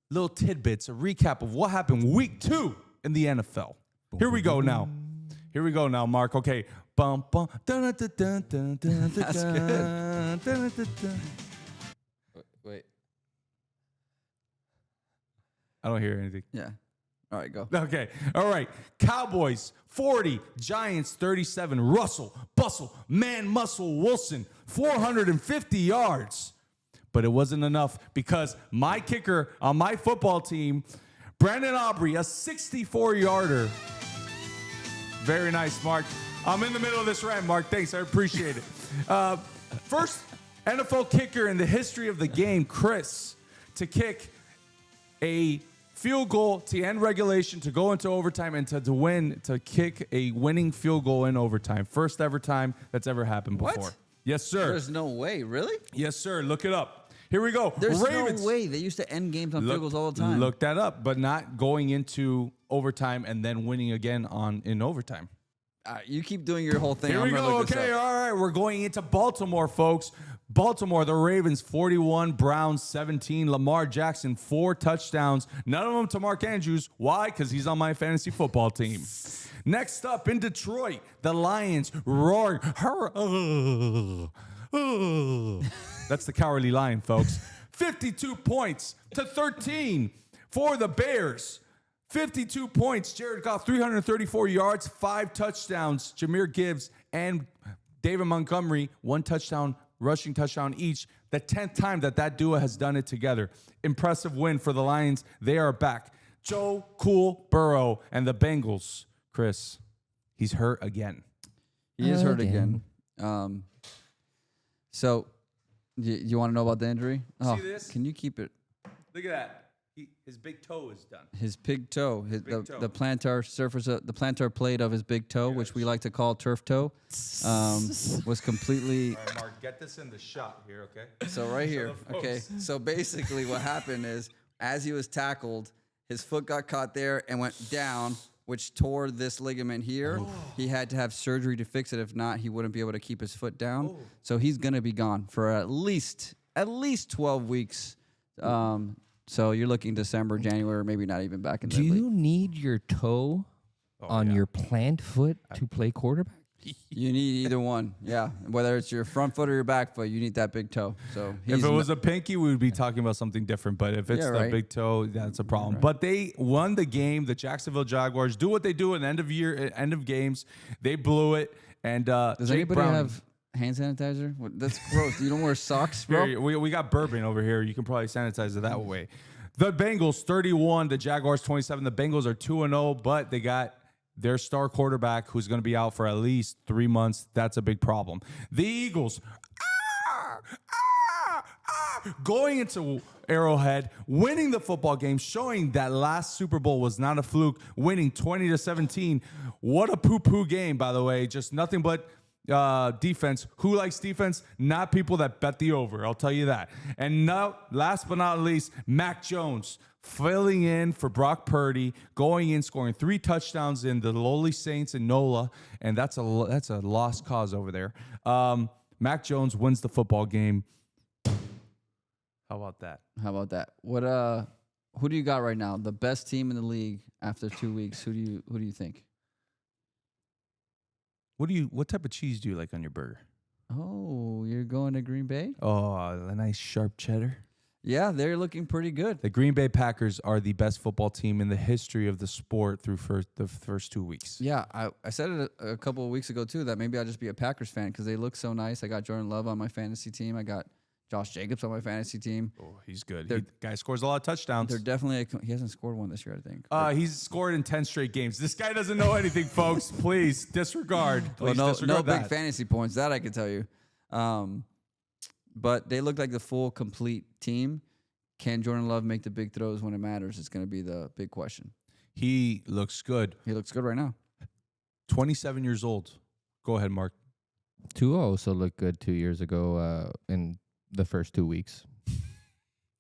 little tidbits, a recap of what happened week 2 in the NFL. Here we go now. Mark. Okay, bum bum. That's good. Wait. I don't hear anything. Yeah. All right, go. Okay. All right. Cowboys 40, Giants 37. Russell, Bustle, Man Muscle Wilson 450 yards. But it wasn't enough because my kicker on my football team, Brandon Aubrey, a 64-yarder. Very nice, Mark. I'm in the middle of this rant, Mark. Thanks. I appreciate it. First NFL kicker in the history of the game, Chris, to kick a field goal to end regulation, to go into overtime, and to win, to kick a winning field goal in overtime. First ever time that's ever happened before. What? Yes, sir. There's no way, really? Yes, sir. Look it up. Here we go. There's Ravens. no way. They used to end games on field goals all the time. Look that up, but not going into overtime and then winning again in overtime. You keep doing your whole thing. Here we go. Okay, all right. We're going into Baltimore, folks. Baltimore, the Ravens, 41, Browns, 17. Lamar Jackson, 4 touchdowns. None of them to Mark Andrews. Why? Because he's on my fantasy football team. Next up in Detroit, the Lions roaring. That's the Cowardly Lion, folks. 52 points to 13 for the Bears. 52 points. Jared Goff, 334 yards, 5 touchdowns. Jahmyr Gibbs and David Montgomery, 1 touchdown, rushing touchdown each. The 10th time that duo has done it together. Impressive win for the Lions. They are back. Joe Cool Burrow and the Bengals. Chris, he's hurt again. He is hurt again. So, you want to know about the injury? See this? Can you keep it? Look at that. His big toe is done. His big toe, big toe. the plantar surface, the plantar plate of his big toe, which we like to call turf toe, was completely. All right, Mark, get this in the shot here, okay? So right here, okay. So basically, what happened is, as he was tackled, his foot got caught there and went down, which tore this ligament here. He had to have surgery to fix it. If not, he wouldn't be able to keep his foot down. So he's gonna be gone for at least 12 weeks. So you're looking December, January, maybe not even back in the Do league. you need your toe on your plant foot to play quarterback? You need either one, yeah. Whether it's your front foot or your back foot, you need that big toe. So if it was a pinky, we would be talking about something different. But if it's the big toe, that's a problem. But they won the game. The Jacksonville Jaguars do what they do at end of games. They blew it. And does Jake anybody Browning, have hand sanitizer? That's gross. You don't wear socks, bro? Here, we got bourbon over here. You can probably sanitize it that way. The Bengals 31, the Jaguars 27. The Bengals are 2-0, but they got their star quarterback who's going to be out for at least 3 months. That's a big problem. The Eagles going into Arrowhead, winning the football game, showing that last Super Bowl was not a fluke, winning 20-17. What a poo-poo game, by the way. Just nothing but defense. Who likes defense? Not people that bet the over. I'll tell you that. And now, last but not least, Mac Jones filling in for Brock Purdy, going in, scoring 3 touchdowns in the lowly Saints and NOLA, and that's a lost cause over there. Mac Jones wins the football game. How about that? How about that? What who do you got right now? The best team in the league after 2 weeks. Who do you think? What type of cheese do you like on your burger? Oh, you're going to Green Bay? Oh, a nice sharp cheddar. Yeah, they're looking pretty good. The Green Bay Packers are the best football team in the history of the sport through the first 2 weeks. Yeah, I said it a couple of weeks ago too, that maybe I'll just be a Packers fan because they look so nice. I got Jordan Love on my fantasy team. I got Josh Jacobs on my fantasy team. Oh, he's good. Guy scores a lot of touchdowns. They're definitely he hasn't scored one this year, I think. He's scored in 10 straight games. This guy doesn't know anything, folks. Please disregard. Please disregard no that. big fantasy points. That I can tell you. But they look like the full, complete team. Can Jordan Love make the big throws when it matters? It's going to be the big question. He looks good. He looks good right now. 27 years old. Go ahead, Mark. Tua also looked good 2 years ago in the first 2 weeks.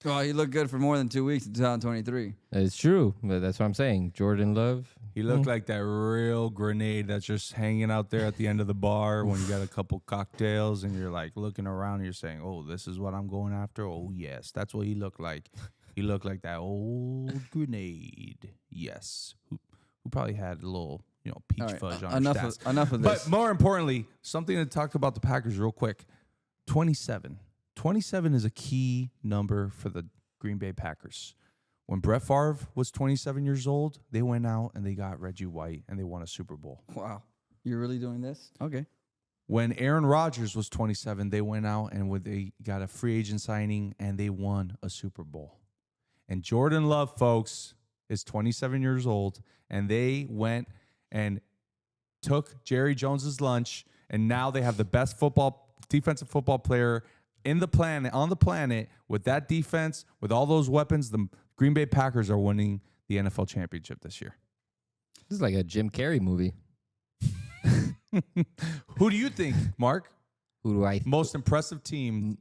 Oh, he looked good for more than 2 weeks in 2023. It's true, but that's what I'm saying. Jordan Love. He looked like that real grenade that's just hanging out there at the end of the bar when you got a couple cocktails and you're like looking around and you're saying, oh, this is what I'm going after. Oh, yes, that's what he looked like. He looked like that old grenade. Yes. Who probably had a little, peach fudge on his desk. Enough of this. But more importantly, something to talk about the Packers real quick. 27. 27 is a key number for the Green Bay Packers. When Brett Favre was 27 years old, they went out and they got Reggie White and they won a Super Bowl. Wow. You're really doing this? Okay. When Aaron Rodgers was 27, they went out and they got a free agent signing and they won a Super Bowl. And Jordan Love, folks, is 27 years old, and they went and took Jerry Jones's lunch, and now they have the best defensive football player on the planet with that defense, with all those weapons. The Green Bay Packers are winning the NFL championship this year. This is like a Jim Carrey movie. Who do you think, Mark? Who do I? Most impressive team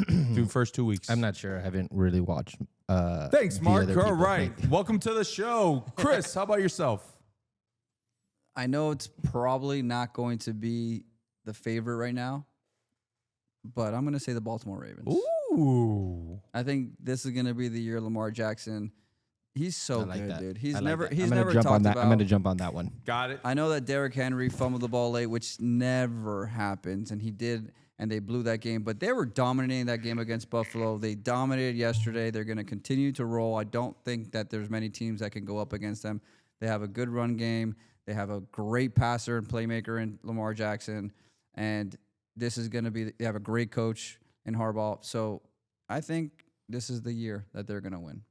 through first 2 weeks. I'm not sure. I haven't really watched. Thanks, the Mark. other All people right. play. Welcome to the show. Chris, how about yourself? I know it's probably not going to be the favorite right now, but I'm going to say the Baltimore Ravens. Ooh. I think this is going to be the year Lamar Jackson. He's so I like good, that. dude. He's I like never that. he's I'm gonna never jump talked on that. about. I'm going to jump on that one. Got it. I know that Derrick Henry fumbled the ball late, which never happens, and he did, and they blew that game. But they were dominating that game against Buffalo. They dominated yesterday. They're going to continue to roll. I don't think that there's many teams that can go up against them. They have a good run game. They have a great passer and playmaker in Lamar Jackson, and this is going to be. They have a great coach in Harbaugh. So I think this is the year that they're going to win.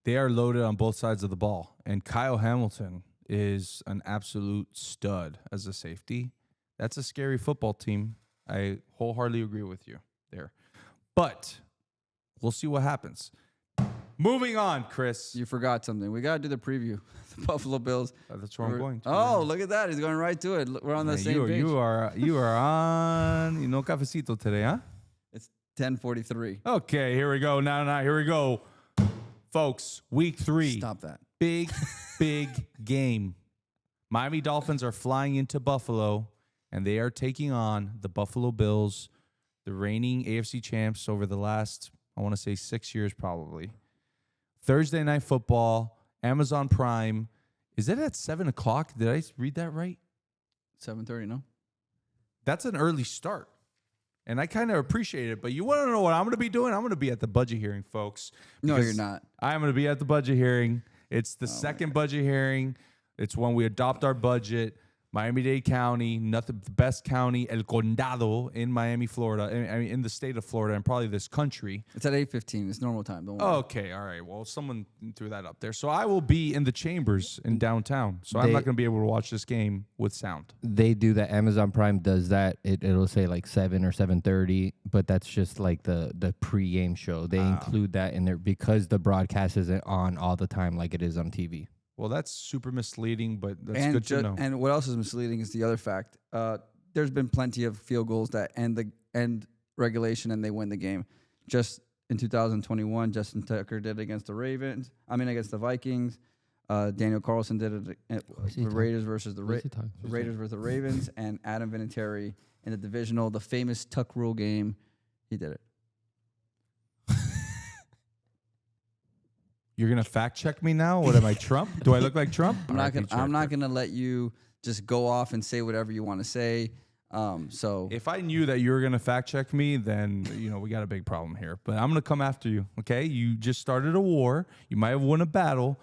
They are loaded on both sides of the ball, and Kyle Hamilton is an absolute stud as a safety. That's a scary football team. I wholeheartedly agree with you there. But we'll see what happens. Moving on, Chris. You forgot something. We got to do the preview. The Buffalo Bills. That's where I'm going to. Oh, look at that. He's going right to it. We're on the Man, same page. you are on, cafecito today, huh? It's 10:43. Okay, here we go. Now, here we go. Folks, week 3. Stop that. Big game. Miami Dolphins are flying into Buffalo, and they are taking on the Buffalo Bills, the reigning AFC champs over the last, I want to say 6 years probably. Thursday Night Football, Amazon Prime. Is it at 7 o'clock? Did I read that right? 7:30, no? That's an early start. And I kind of appreciate it. But you want to know what I'm going to be doing? I'm going to be at the budget hearing, folks. No, because you're not. I'm going to be at the budget hearing. It's the second budget hearing. It's when we adopt our budget. Miami-Dade County, the best county, El Condado in Miami, Florida. I mean, in the state of Florida and probably this country. It's at 8:15. It's normal time. Don't worry. Okay, all right. Well, someone threw that up there. So I will be in the chambers in downtown. So I'm not going to be able to watch this game with sound. They do that. Amazon Prime does that. It'll say like 7 or 7:30, but that's just like the pre-game show. They include that in there because the broadcast isn't on all the time like it is on TV. Well, that's super misleading, but that's and good to know. And what else is misleading is the other fact. There's been plenty of field goals that end regulation and they win the game. Just in 2021, Justin Tucker did it against against the Vikings. Daniel Carlson did it the Raiders versus the Raiders versus the Ravens, and Adam Vinatieri in the divisional, the famous Tuck rule game. He did it. You're gonna fact check me now? What am I, Trump? Do I look like Trump? I'm not gonna let you just go off and say whatever you want to say. So if I knew that you were gonna fact check me, then we got a big problem here. But I'm gonna come after you. Okay? You just started a war. You might have won a battle,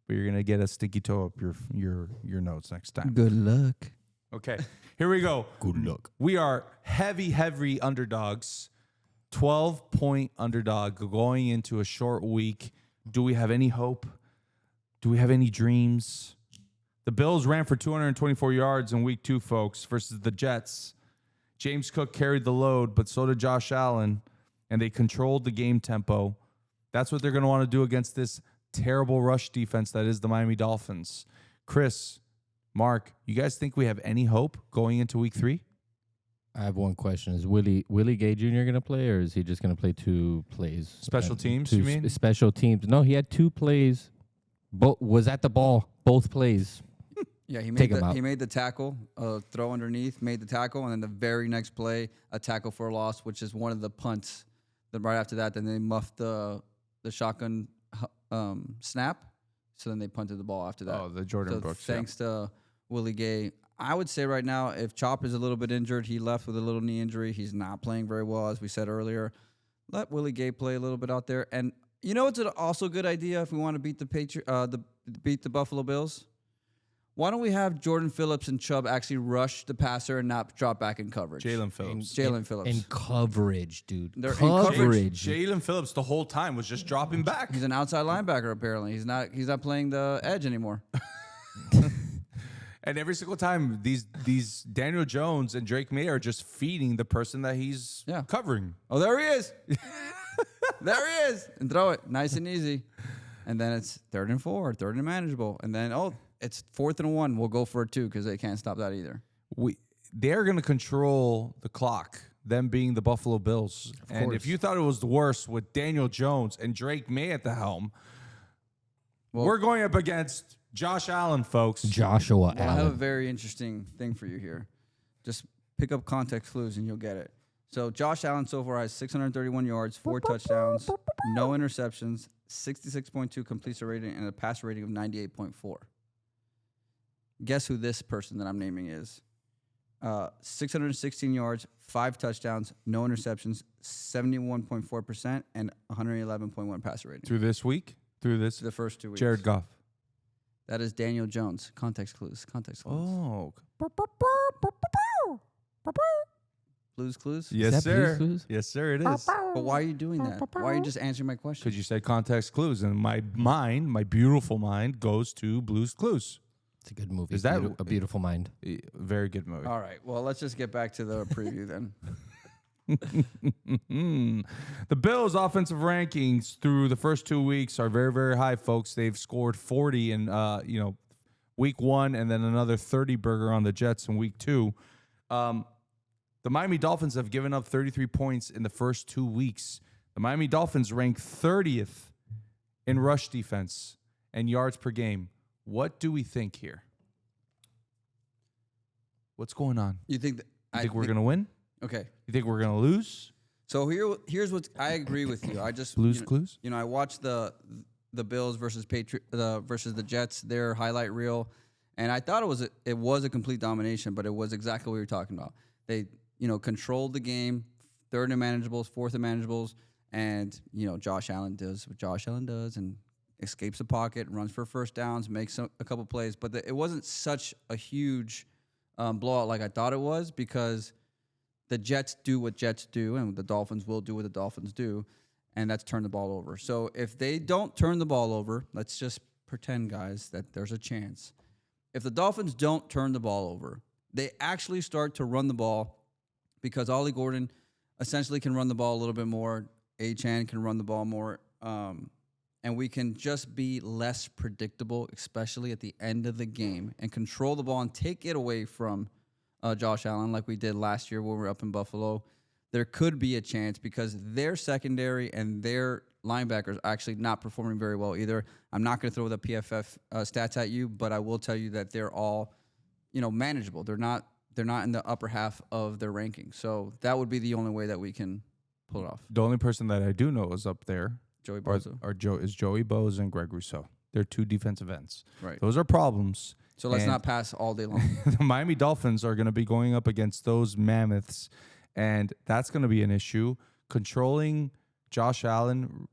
but you're gonna get a sticky toe up your notes next time. good luck. Okay. Here we go. Good luck. We are heavy underdogs. 12-point underdog going into a short week. Do we have any hope? Do we have any dreams? The Bills ran for 224 yards in week 2, folks, versus the Jets. James Cook carried the load, but so did Josh Allen, and they controlled the game tempo. That's what they're going to want to do against this terrible rush defense that is the Miami Dolphins. Chris, Mark, you guys think we have any hope going into week 3? I have one question. Is Willie Gay Jr. going to play, or is he just going to play 2 plays? Special teams, you mean? Special teams. No, he had 2 plays. Was at the ball, both plays. Yeah, he Take him out. made the tackle, throw underneath, made the tackle, and then the very next play, a tackle for a loss, which is one of the punts. Then right after that, then they muffed the shotgun snap, so then they punted the ball after that. Oh, the Jordan Brooks. Thanks to Willie Gay. I would say right now, if Chop is a little bit injured, he left with a little knee injury. He's not playing very well, as we said earlier. Let Willie Gay play a little bit out there. And you know what's also a good idea if we want to beat the Buffalo Bills? Why don't we have Jordan Phillips and Chubb actually rush the passer and not drop back in coverage? Jalen Phillips. Jalen Phillips. In coverage, dude. They're in coverage. Jalen Phillips the whole time was just dropping back. He's an outside linebacker, apparently. He's not playing the edge anymore. And every single time, these Daniel Jones and Drake May are just feeding the person that he's covering. Oh, there he is. There he is. And throw it. Nice and easy. And then it's 3rd and 4, 3rd and manageable. And then, it's 4th and 1. We'll go for it, too, because they can't stop that either. they're going to control the clock, them being the Buffalo Bills. And if you thought it was the worst with Daniel Jones and Drake May at the helm, we're going up against Josh Allen, folks. Joshua Well, Allen. I have a very interesting thing for you here. Just pick up context clues and you'll get it. So Josh Allen so far has 631 yards, 4 touchdowns, no interceptions, 66.2 completion rating, and a pass rating of 98.4. Guess who this person that I'm naming is? 616 yards, 5 touchdowns, no interceptions, 71.4%, and 111.1 passer rating. Through this week? Through this? The first 2 weeks. Jared Goff. That is Daniel Jones. Context clues. Oh. Blues clues? Yes, that sir. Blue's Clues? Yes, sir, it is. But why are you doing that? Why are you just answering my question? Because you said context clues, and my mind, my beautiful mind, goes to Blue's Clues. It's a good movie. Is that A Beautiful Mind? Very good movie. All right. Well, let's just get back to the preview then. The Bills' offensive rankings through the first 2 weeks are very, very high, folks. They've scored 40 in week 1, and then another 30 burger on the Jets in week 2. The Miami Dolphins have given up 33 points in the first 2 weeks. The Miami Dolphins rank 30th in rush defense and yards per game. What do we think here? What's going on? You think that You think we're going to win? Okay. You think we're going to lose? So here's what I agree with you. I just Blues Clues? I watched the Bills versus versus the Jets, their highlight reel, and I thought it was a complete domination, but it was exactly what we were talking about. They controlled the game, 3rd and manageables, 4th and manageables, and Josh Allen does what Josh Allen does and escapes the pocket, runs for first downs, makes a couple plays, but it wasn't such a huge blowout like I thought it was, because the Jets do what Jets do, and the Dolphins will do what the Dolphins do, and that's turn the ball over. So if they don't turn the ball over, let's just pretend, guys, that there's a chance. If the Dolphins don't turn the ball over, they actually start to run the ball, because Ollie Gordon essentially can run the ball a little bit more, Achane can run the ball more, and we can just be less predictable, especially at the end of the game, and control the ball and take it away from Josh Allen like we did last year when we were up in Buffalo. There could be a chance, because their secondary and their linebackers are actually not performing very well either. I'm not going to throw the PFF stats at you, but I will tell you that they're all, manageable. They're not in the upper half of their ranking. So that would be the only way that we can pull it off. The only person that I do know is up there Joey Bosa. is Joey Bosa and Greg Rousseau. They're 2 defensive ends. Right. Those are problems. So let's And not pass all day long. the Miami Dolphins are going to be going up against those mammoths, and that's going to be an issue. Controlling Josh Allen,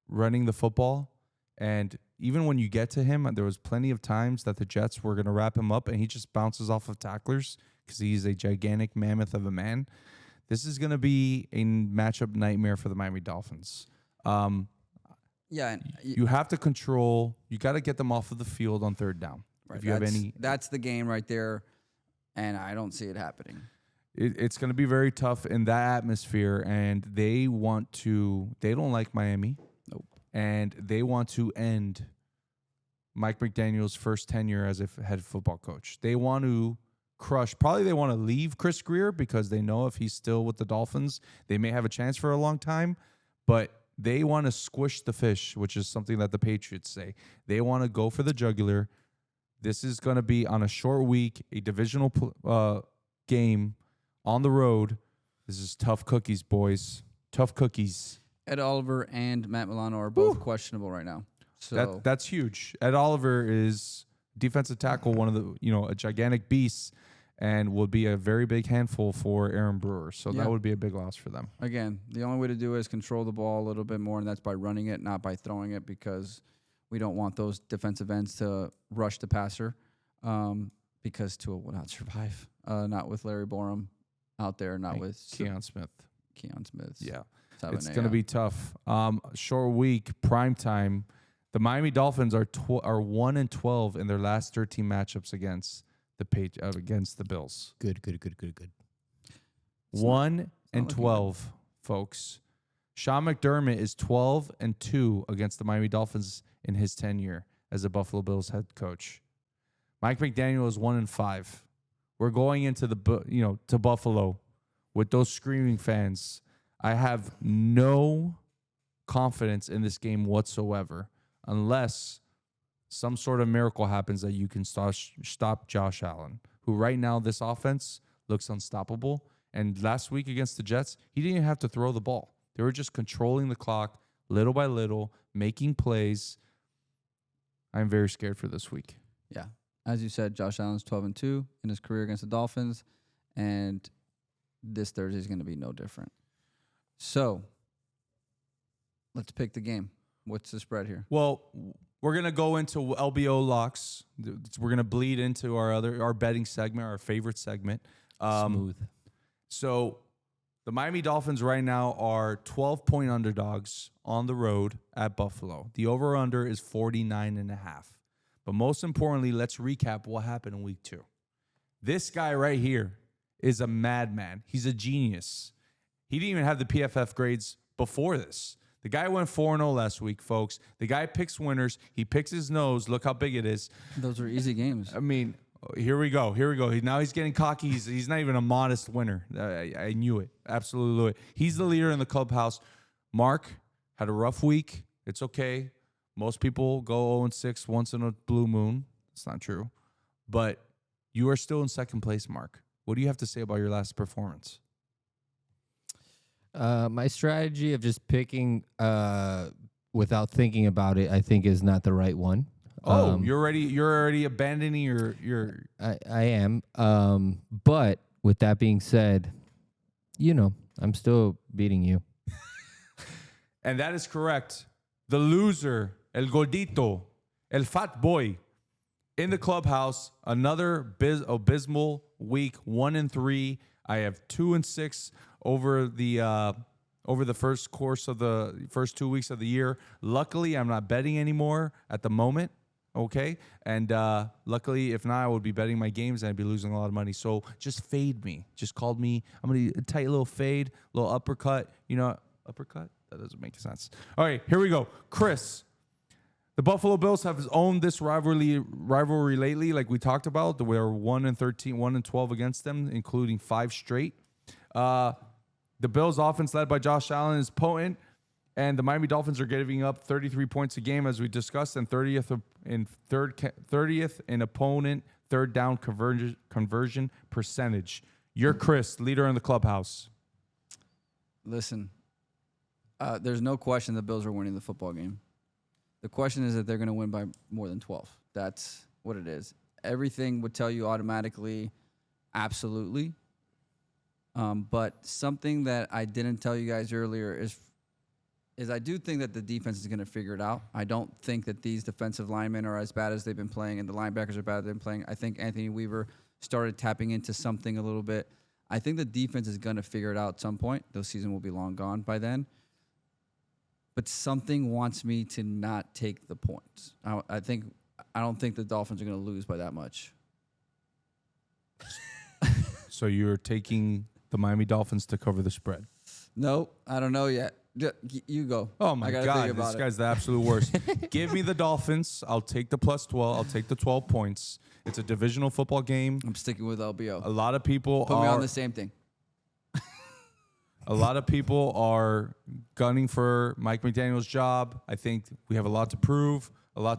running the football, and even when you get to him, there was plenty of times that the Jets were going to wrap him up, and he just bounces off of tacklers because he's a gigantic mammoth of a man. This is going to be a matchup nightmare for the Miami Dolphins. Yeah. And You have to control. You got to get them off of the field on 3rd down. right, If you have any, that's the game right there, and I don't see it happening. it's going to be very tough in that atmosphere, and they don't like Miami. Nope. And they want to end Mike McDaniel's first tenure as a head football coach. They want to they want to leave Chris Greer, because they know if he's still with the Dolphins, they may have a chance for a long time, but they want to squish the fish, which is something that the Patriots say. They want to go for the jugular. This is going to be on a short week, a divisional game on the road. This is tough cookies, boys. Tough cookies. Ed Oliver and Matt Milano are both questionable right now. So That's huge. Ed Oliver is defensive tackle, one of the, a gigantic beast, and will be a very big handful for Aaron Brewer. So Yeah. that would be a big loss for them. again, the only way to do it is control the ball a little bit more, and that's by running it, not by throwing it, because we don't want those defensive ends to rush the passer, because Tua will not survive. Not with Larry Borum out there, not with Keon Smith. Keon Smith. Yeah. 7A, It's going to be tough. Short week, prime time. The Miami Dolphins are 1-12 in their last 13 matchups against the Bills. Good. 1-12, folks. Sean McDermott is 12-2 against the Miami Dolphins in his tenure as the Buffalo Bills head coach. Mike McDaniel is 1-5. We're going into to Buffalo with those screaming fans. I have no confidence in this game whatsoever unless some sort of miracle happens that you can stop Josh Allen, who right now this offense looks unstoppable. And last week against the Jets, he didn't even have to throw the ball. They were just controlling the clock little by little, making plays. I'm very scared for this week. Yeah. As you said, Josh Allen's 12-2 in his career against the Dolphins, and this Thursday is going to be no different. So, let's pick the game. What's the spread here? Well, we're going to go into LBO Locks. We're going to bleed into our betting segment, our favorite segment. Smooth. So, the Miami Dolphins right now are 12-point underdogs on the road at Buffalo. The over-under is 49.5. But most importantly, let's recap what happened in week 2. This guy right here is a madman. He's a genius. He didn't even have the PFF grades before this. The guy went 4-0 last week, folks. The guy picks winners. He picks his nose. Look how big it is. Those are easy games. I mean, here we go. Now he's getting cocky. He's not even a modest winner. I knew it. Absolutely knew it. He's the leader in the clubhouse. Mark had a rough week. It's okay. Most people go 0-6 once in a blue moon. It's not true. But you are still in second place, Mark. What do you have to say about your last performance? My strategy of just picking without thinking about it, I think, is not the right one. You're already abandoning your. I am. But with that being said, I'm still beating you. And that is correct. The loser, El Gordito, El Fat Boy, in the clubhouse. Another abysmal week, 1-3. I have 2-6 over the first course of the first 2 weeks of the year. Luckily, I'm not betting anymore at the moment. Okay. And luckily, if not, I would be betting my games and I'd be losing a lot of money. So just fade me. Just called me. I'm going to tight little fade, little uppercut. Uppercut? That doesn't make sense. All right, here we go. Chris, the Buffalo Bills have owned this rivalry lately, like we talked about. We're 1-13, 1-12 against them, including 5 straight. The Bills' offense, led by Josh Allen, is potent, and the Miami Dolphins are giving up 33 points a game, as we discussed, and 30th in opponent third down conversion percentage. You're Chris, leader in the clubhouse. Listen, there's no question the Bills are winning the football game. The question is that they're going to win by more than 12. That's what it is. Everything would tell you automatically, absolutely. But something that I didn't tell you guys earlier is I do think that the defense is going to figure it out. I don't think that these defensive linemen are as bad as they've been playing, and the linebackers are bad as they've been playing. I think Anthony Weaver started tapping into something a little bit. I think the defense is going to figure it out at some point. The season will be long gone by then. But something wants me to not take the points. I don't think the Dolphins are going to lose by that much. So you're taking the Miami Dolphins to cover the spread? Nope, I don't know yet. You go. Oh, my God. This guy's the absolute worst. Give me the Dolphins. I'll take the plus 12. I'll take the 12 points. It's a divisional football game. I'm sticking with LBO. A lot of people Put me on the same thing. A lot of people are gunning for Mike McDaniel's job. I think we have a lot to prove. I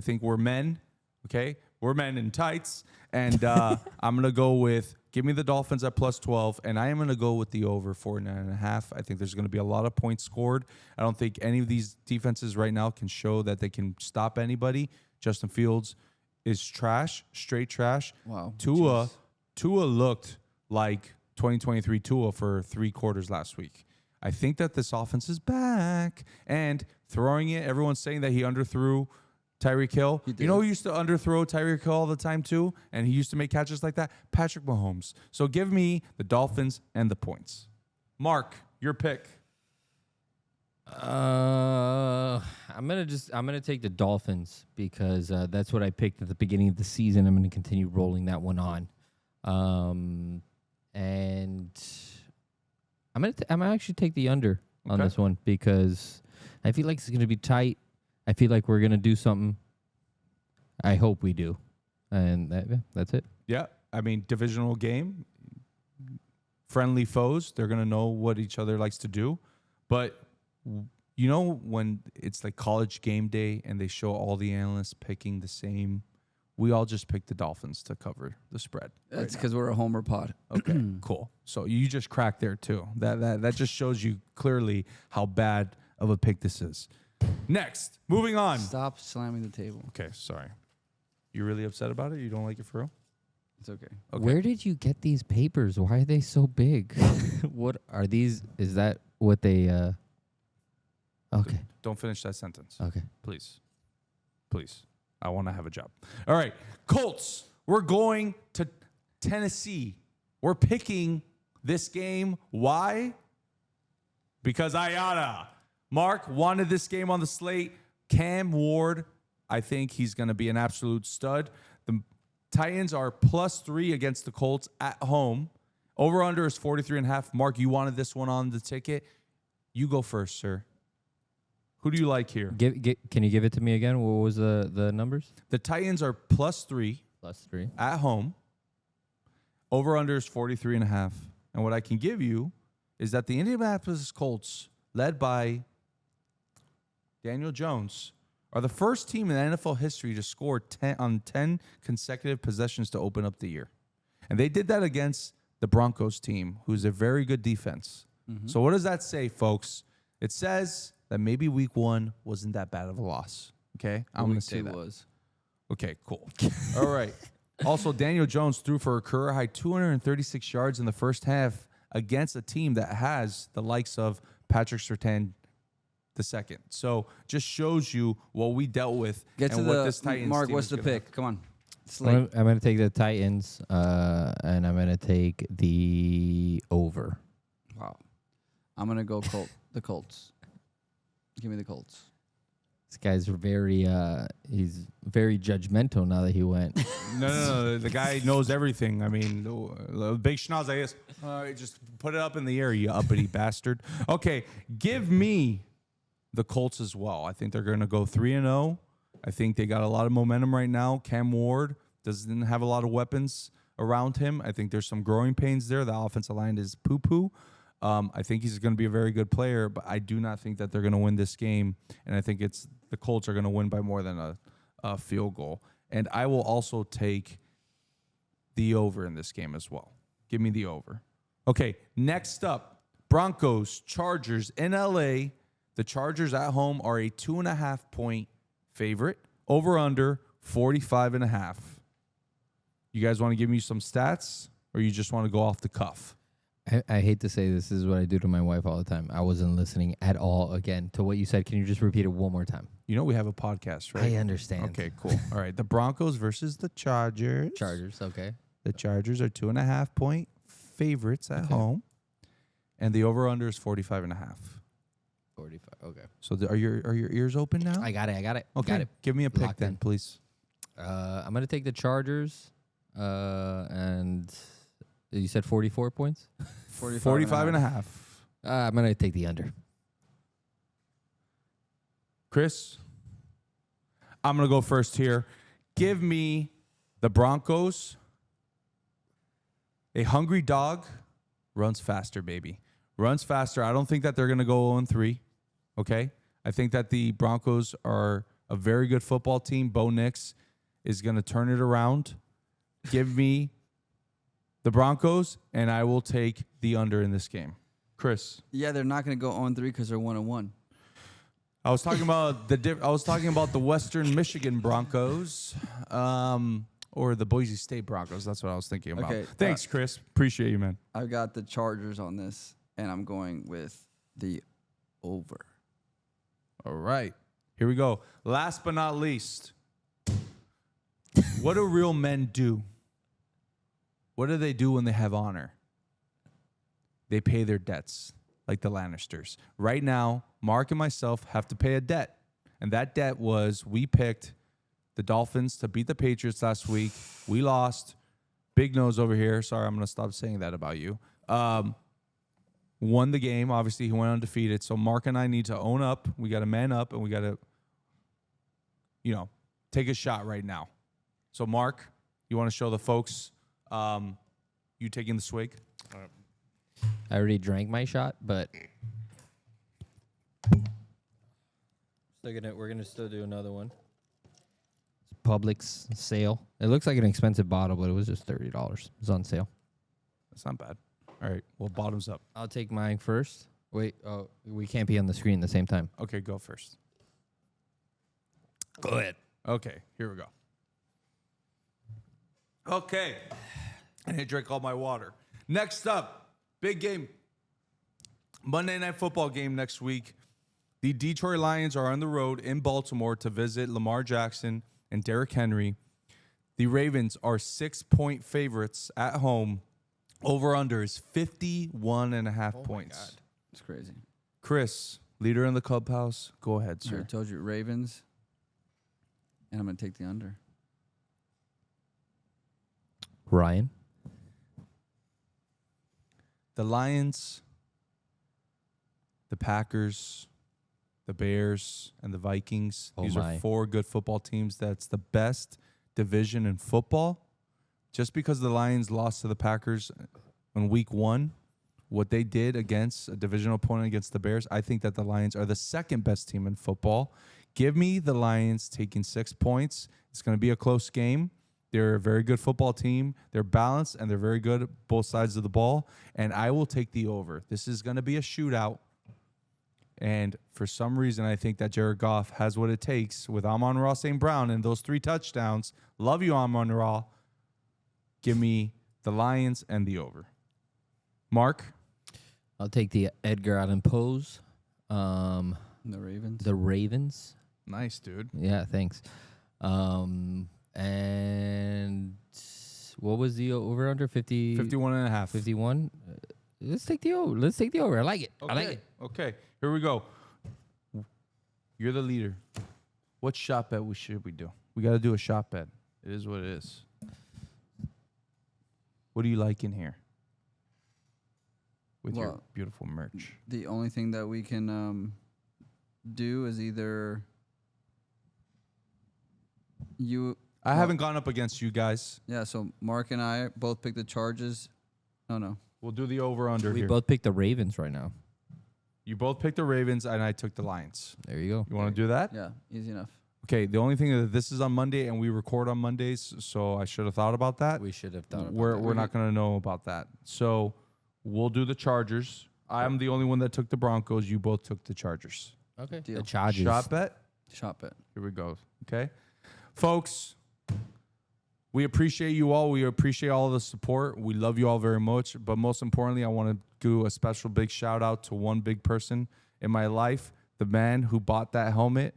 think we're men. Okay? We're men in tights. And I'm going to go with, give me the Dolphins at plus 12. And I am going to go with the over 49.5. I think there's going to be a lot of points scored. I don't think any of these defenses right now can show that they can stop anybody. Justin Fields is trash, straight trash. Wow. Tua looked like 2023 Tua for 3 quarters last week. I think that this offense is back and throwing it. Everyone's saying that he underthrew Tyreek Hill. You know who used to underthrow Tyreek Hill all the time too, and he used to make catches like that? Patrick Mahomes. So give me the Dolphins and the points. Mark, your pick. I'm gonna take the Dolphins because that's what I picked at the beginning of the season. I'm gonna continue rolling that one on. And I'm gonna actually take the under on this one because I feel like it's gonna be tight. I feel like we're gonna do something. I hope we do, and that's it. Yeah, I mean, divisional game, friendly foes. They're going to know what each other likes to do. But you know when it's like college game day and they show all the analysts picking the same, we all just picked the Dolphins to cover the spread. That's because we're a homer pod. Okay, cool. So you just cracked there too. That just shows you clearly how bad of a pick this is. Next, moving on. Stop slamming the table. Okay, sorry. You really upset about it? You don't like it for real? It's okay. Okay. Where did you get these papers? Why are they so big? What are these? Is that what they? Okay. Don't finish that sentence. Okay. Please. Please. I want to have a job. All right. Colts. We're going to Tennessee. We're picking this game. Why? Because Ayana. Mark wanted this game on the slate. Cam Ward, I think he's going to be an absolute stud. The Titans are +3 against the Colts at home. Over-under is 43.5. Mark, you wanted this one on the ticket. You go first, sir. Who do you like here? Can you give it to me again? What was the numbers? The Titans are +3 +3. at home. Over-under is 43.5. And what I can give you is that the Indianapolis Colts, led by Daniel Jones, are the first team in NFL history to score 10 consecutive possessions to open up the year. And they did that against the Broncos team, who's a very good defense. So what does that say, folks? It says that maybe week 1 wasn't that bad of a loss. Okay? I'm going to say that. Was. Okay, cool. All right. Also, Daniel Jones threw for a career-high 236 yards in the first half against a team that has the likes of Patrick Surtain II. So just shows you what we dealt with Get and to what the this Titans Mark. team What's is the gonna pick? have. Come on. I'm Slate. going to take the Titans, and I'm going to take the over. Wow. I'm gonna go the Colts. Give me the Colts. This guy's he's very judgmental now that he went. No. The guy knows everything. I mean, the big schnoz, I guess. Just put it up in the air, you uppity bastard. Okay, give me the Colts as well. I think they're going to go 3-0. I think they got a lot of momentum right now. Cam Ward doesn't have a lot of weapons around him. I think there's some growing pains there. The offensive line is poo-poo. I think he's going to be a very good player, but I do not think that they're going to win this game. And I think the Colts are going to win by more than a field goal. And I will also take the over in this game as well. Give me the over. Okay, next up, Broncos, Chargers in LA. The Chargers at home are a 2.5-point favorite. Over under 45.5. You guys want to give me some stats, or you just want to go off the cuff? I hate to say this is what I do to my wife all the time. I wasn't listening at all again to what you said. Can you just repeat it one more time? You know we have a podcast, right? I understand. Okay, cool. All right, the Broncos versus the Chargers. Chargers, okay. The Chargers are 2.5-point favorites at home, and the over/under is 45.5. 45. Okay. So are your ears open now? I got it. Okay. Got it. Give me a pick Locked then, in. please. I'm gonna take the Chargers. And you said 44 points. 45.5. I'm gonna take the under. Chris, I'm going to go first here. Give me the Broncos. A hungry dog runs faster, baby. Runs faster. I don't think that they're going to go 0-3, okay? I think that the Broncos are a very good football team. Bo Nix is going to turn it around. Give me the Broncos, and I will take the under in this game. Chris. Yeah, they're not gonna go 0-3 because they're 1-1. I was talking about the Western Michigan Broncos, or the Boise State Broncos. That's what I was thinking about. Okay, Thanks, Chris. Appreciate you, man. I've got the Chargers on this, and I'm going with the over. All right, here we go. Last but not least, what do real men do? What do they do when they have honor? They pay their debts, like the Lannisters. Right now, Mark and myself have to pay a debt. And that debt was we picked the Dolphins to beat the Patriots last week. We lost. Big nose over here. Sorry, I'm going to stop saying that about you. Won the game. Obviously, he went undefeated. So Mark and I need to own up. We got to man up, and we got to, take a shot right now. So, Mark, you want to show the folks You taking the swig? I already drank my shot, but we're gonna still do another one. It's Publix sale. It looks like an expensive bottle, but it was just $30. It's on sale. That's not bad. All right. Well, bottoms up. I'll take mine first. Wait, oh, we can't be on the screen at the same time. Okay, go first. Go ahead. Okay, here we go. Okay. And I drank all my water. Next up, big game. Monday Night Football game next week. The Detroit Lions are on the road in Baltimore to visit Lamar Jackson and Derrick Henry. The Ravens are 6-point favorites at home. Over-under is 51.5 points. God. It's crazy. Chris, leader in the clubhouse, go ahead, I sir. told you Ravens, and I'm going to take the under. Ryan. The Lions, the Packers, the Bears, and the Vikings. Oh These my. are 4 good football teams. That's the best division in football. Just because the Lions lost to the Packers in week 1, what they did against a divisional opponent against the Bears, I think that the Lions are the second best team in football. Give me the Lions taking 6 points. It's going to be a close game. They're a very good football team. They're balanced, and they're very good at both sides of the ball. And I will take the over. This is going to be a shootout. And for some reason, I think that Jared Goff has what it takes with Amon-Ra St. Brown and those 3 touchdowns. Love you, Amon-Ra. Give me the Lions and the over. Mark? I'll take the Edgar Allan Poe's. The Ravens. The Ravens. Nice, dude. Yeah, thanks. And what was the over under 50? 51.5. 51. Let's take the over. Let's take the over. I like it. I like it. Okay, here we go. You're the leader. What shot bet should we do? We got to do a shot bet. It is what it is. What do you like in here? With your Well, beautiful merch. The only thing that we can do is either you. I haven't gone up against you guys. Yeah, so Mark and I both picked the Chargers. Oh, no. We'll do the over-under We here. both picked the Ravens right now. You both picked the Ravens, and I took the Lions. There you go. You want to do that? Yeah, easy enough. Okay, the only thing is that this is on Monday, and we record on Mondays, so I should have thought about that. We should have thought about We're not going to know about that. So we'll do the Chargers. I'm the only one that took the Broncos. You both took the Chargers. that. Okay. Deal. The Chargers. Shot bet? Shot bet. Here we go. Okay. Folks, we appreciate you all. We appreciate all the support. We love you all very much. But most importantly, I want to do a special big shout out to one big person in my life, the man who bought that helmet.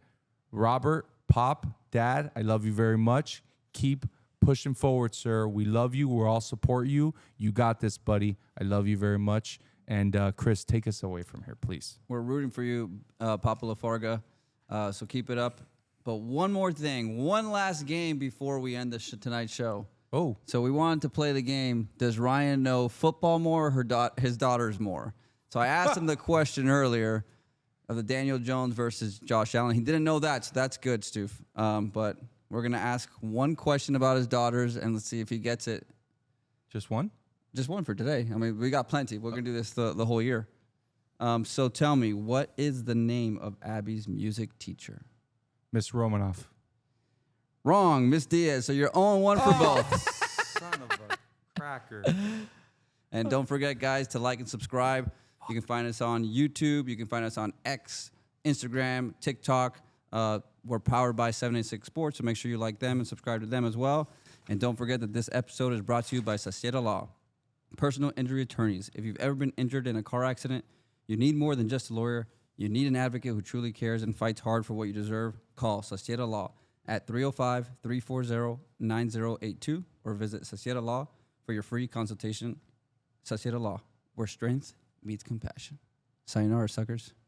Robert, Pop, Dad, I love you very much. Keep pushing forward, sir. We love you. We'll all support you. You got this, buddy. I love you very much. And Chris, take us away from here, please. We're rooting for you, Papa LaFarga. So keep it up. But one more thing, one last game before we end tonight's show. Oh. So we wanted to play the game. Does Ryan know football more or his daughters more? So I asked him the question earlier of the Daniel Jones versus Josh Allen. He didn't know that, so that's good, Stoof. But we're going to ask one question about his daughters, and let's see if he gets it. Just one? Just one for today. I mean, we got plenty. We're going to do this the whole year. So tell me, what is the name of Abby's music teacher? Miss Romanoff. Wrong, Miss Diaz. So you're 0-1 for both. Son of a cracker. And don't forget, guys, to like and subscribe. You can find us on YouTube. You can find us on X, Instagram, TikTok. We're powered by 786 Sports, so make sure you like them and subscribe to them as well. And don't forget that this episode is brought to you by Sasieta Law, personal injury attorneys. If you've ever been injured in a car accident, you need more than just a lawyer. You need an advocate who truly cares and fights hard for what you deserve. Call Sasieta Law at 305-340-9082 or visit Sasieta Law for your free consultation. Sasieta Law, where strength meets compassion. Sayonara, suckers.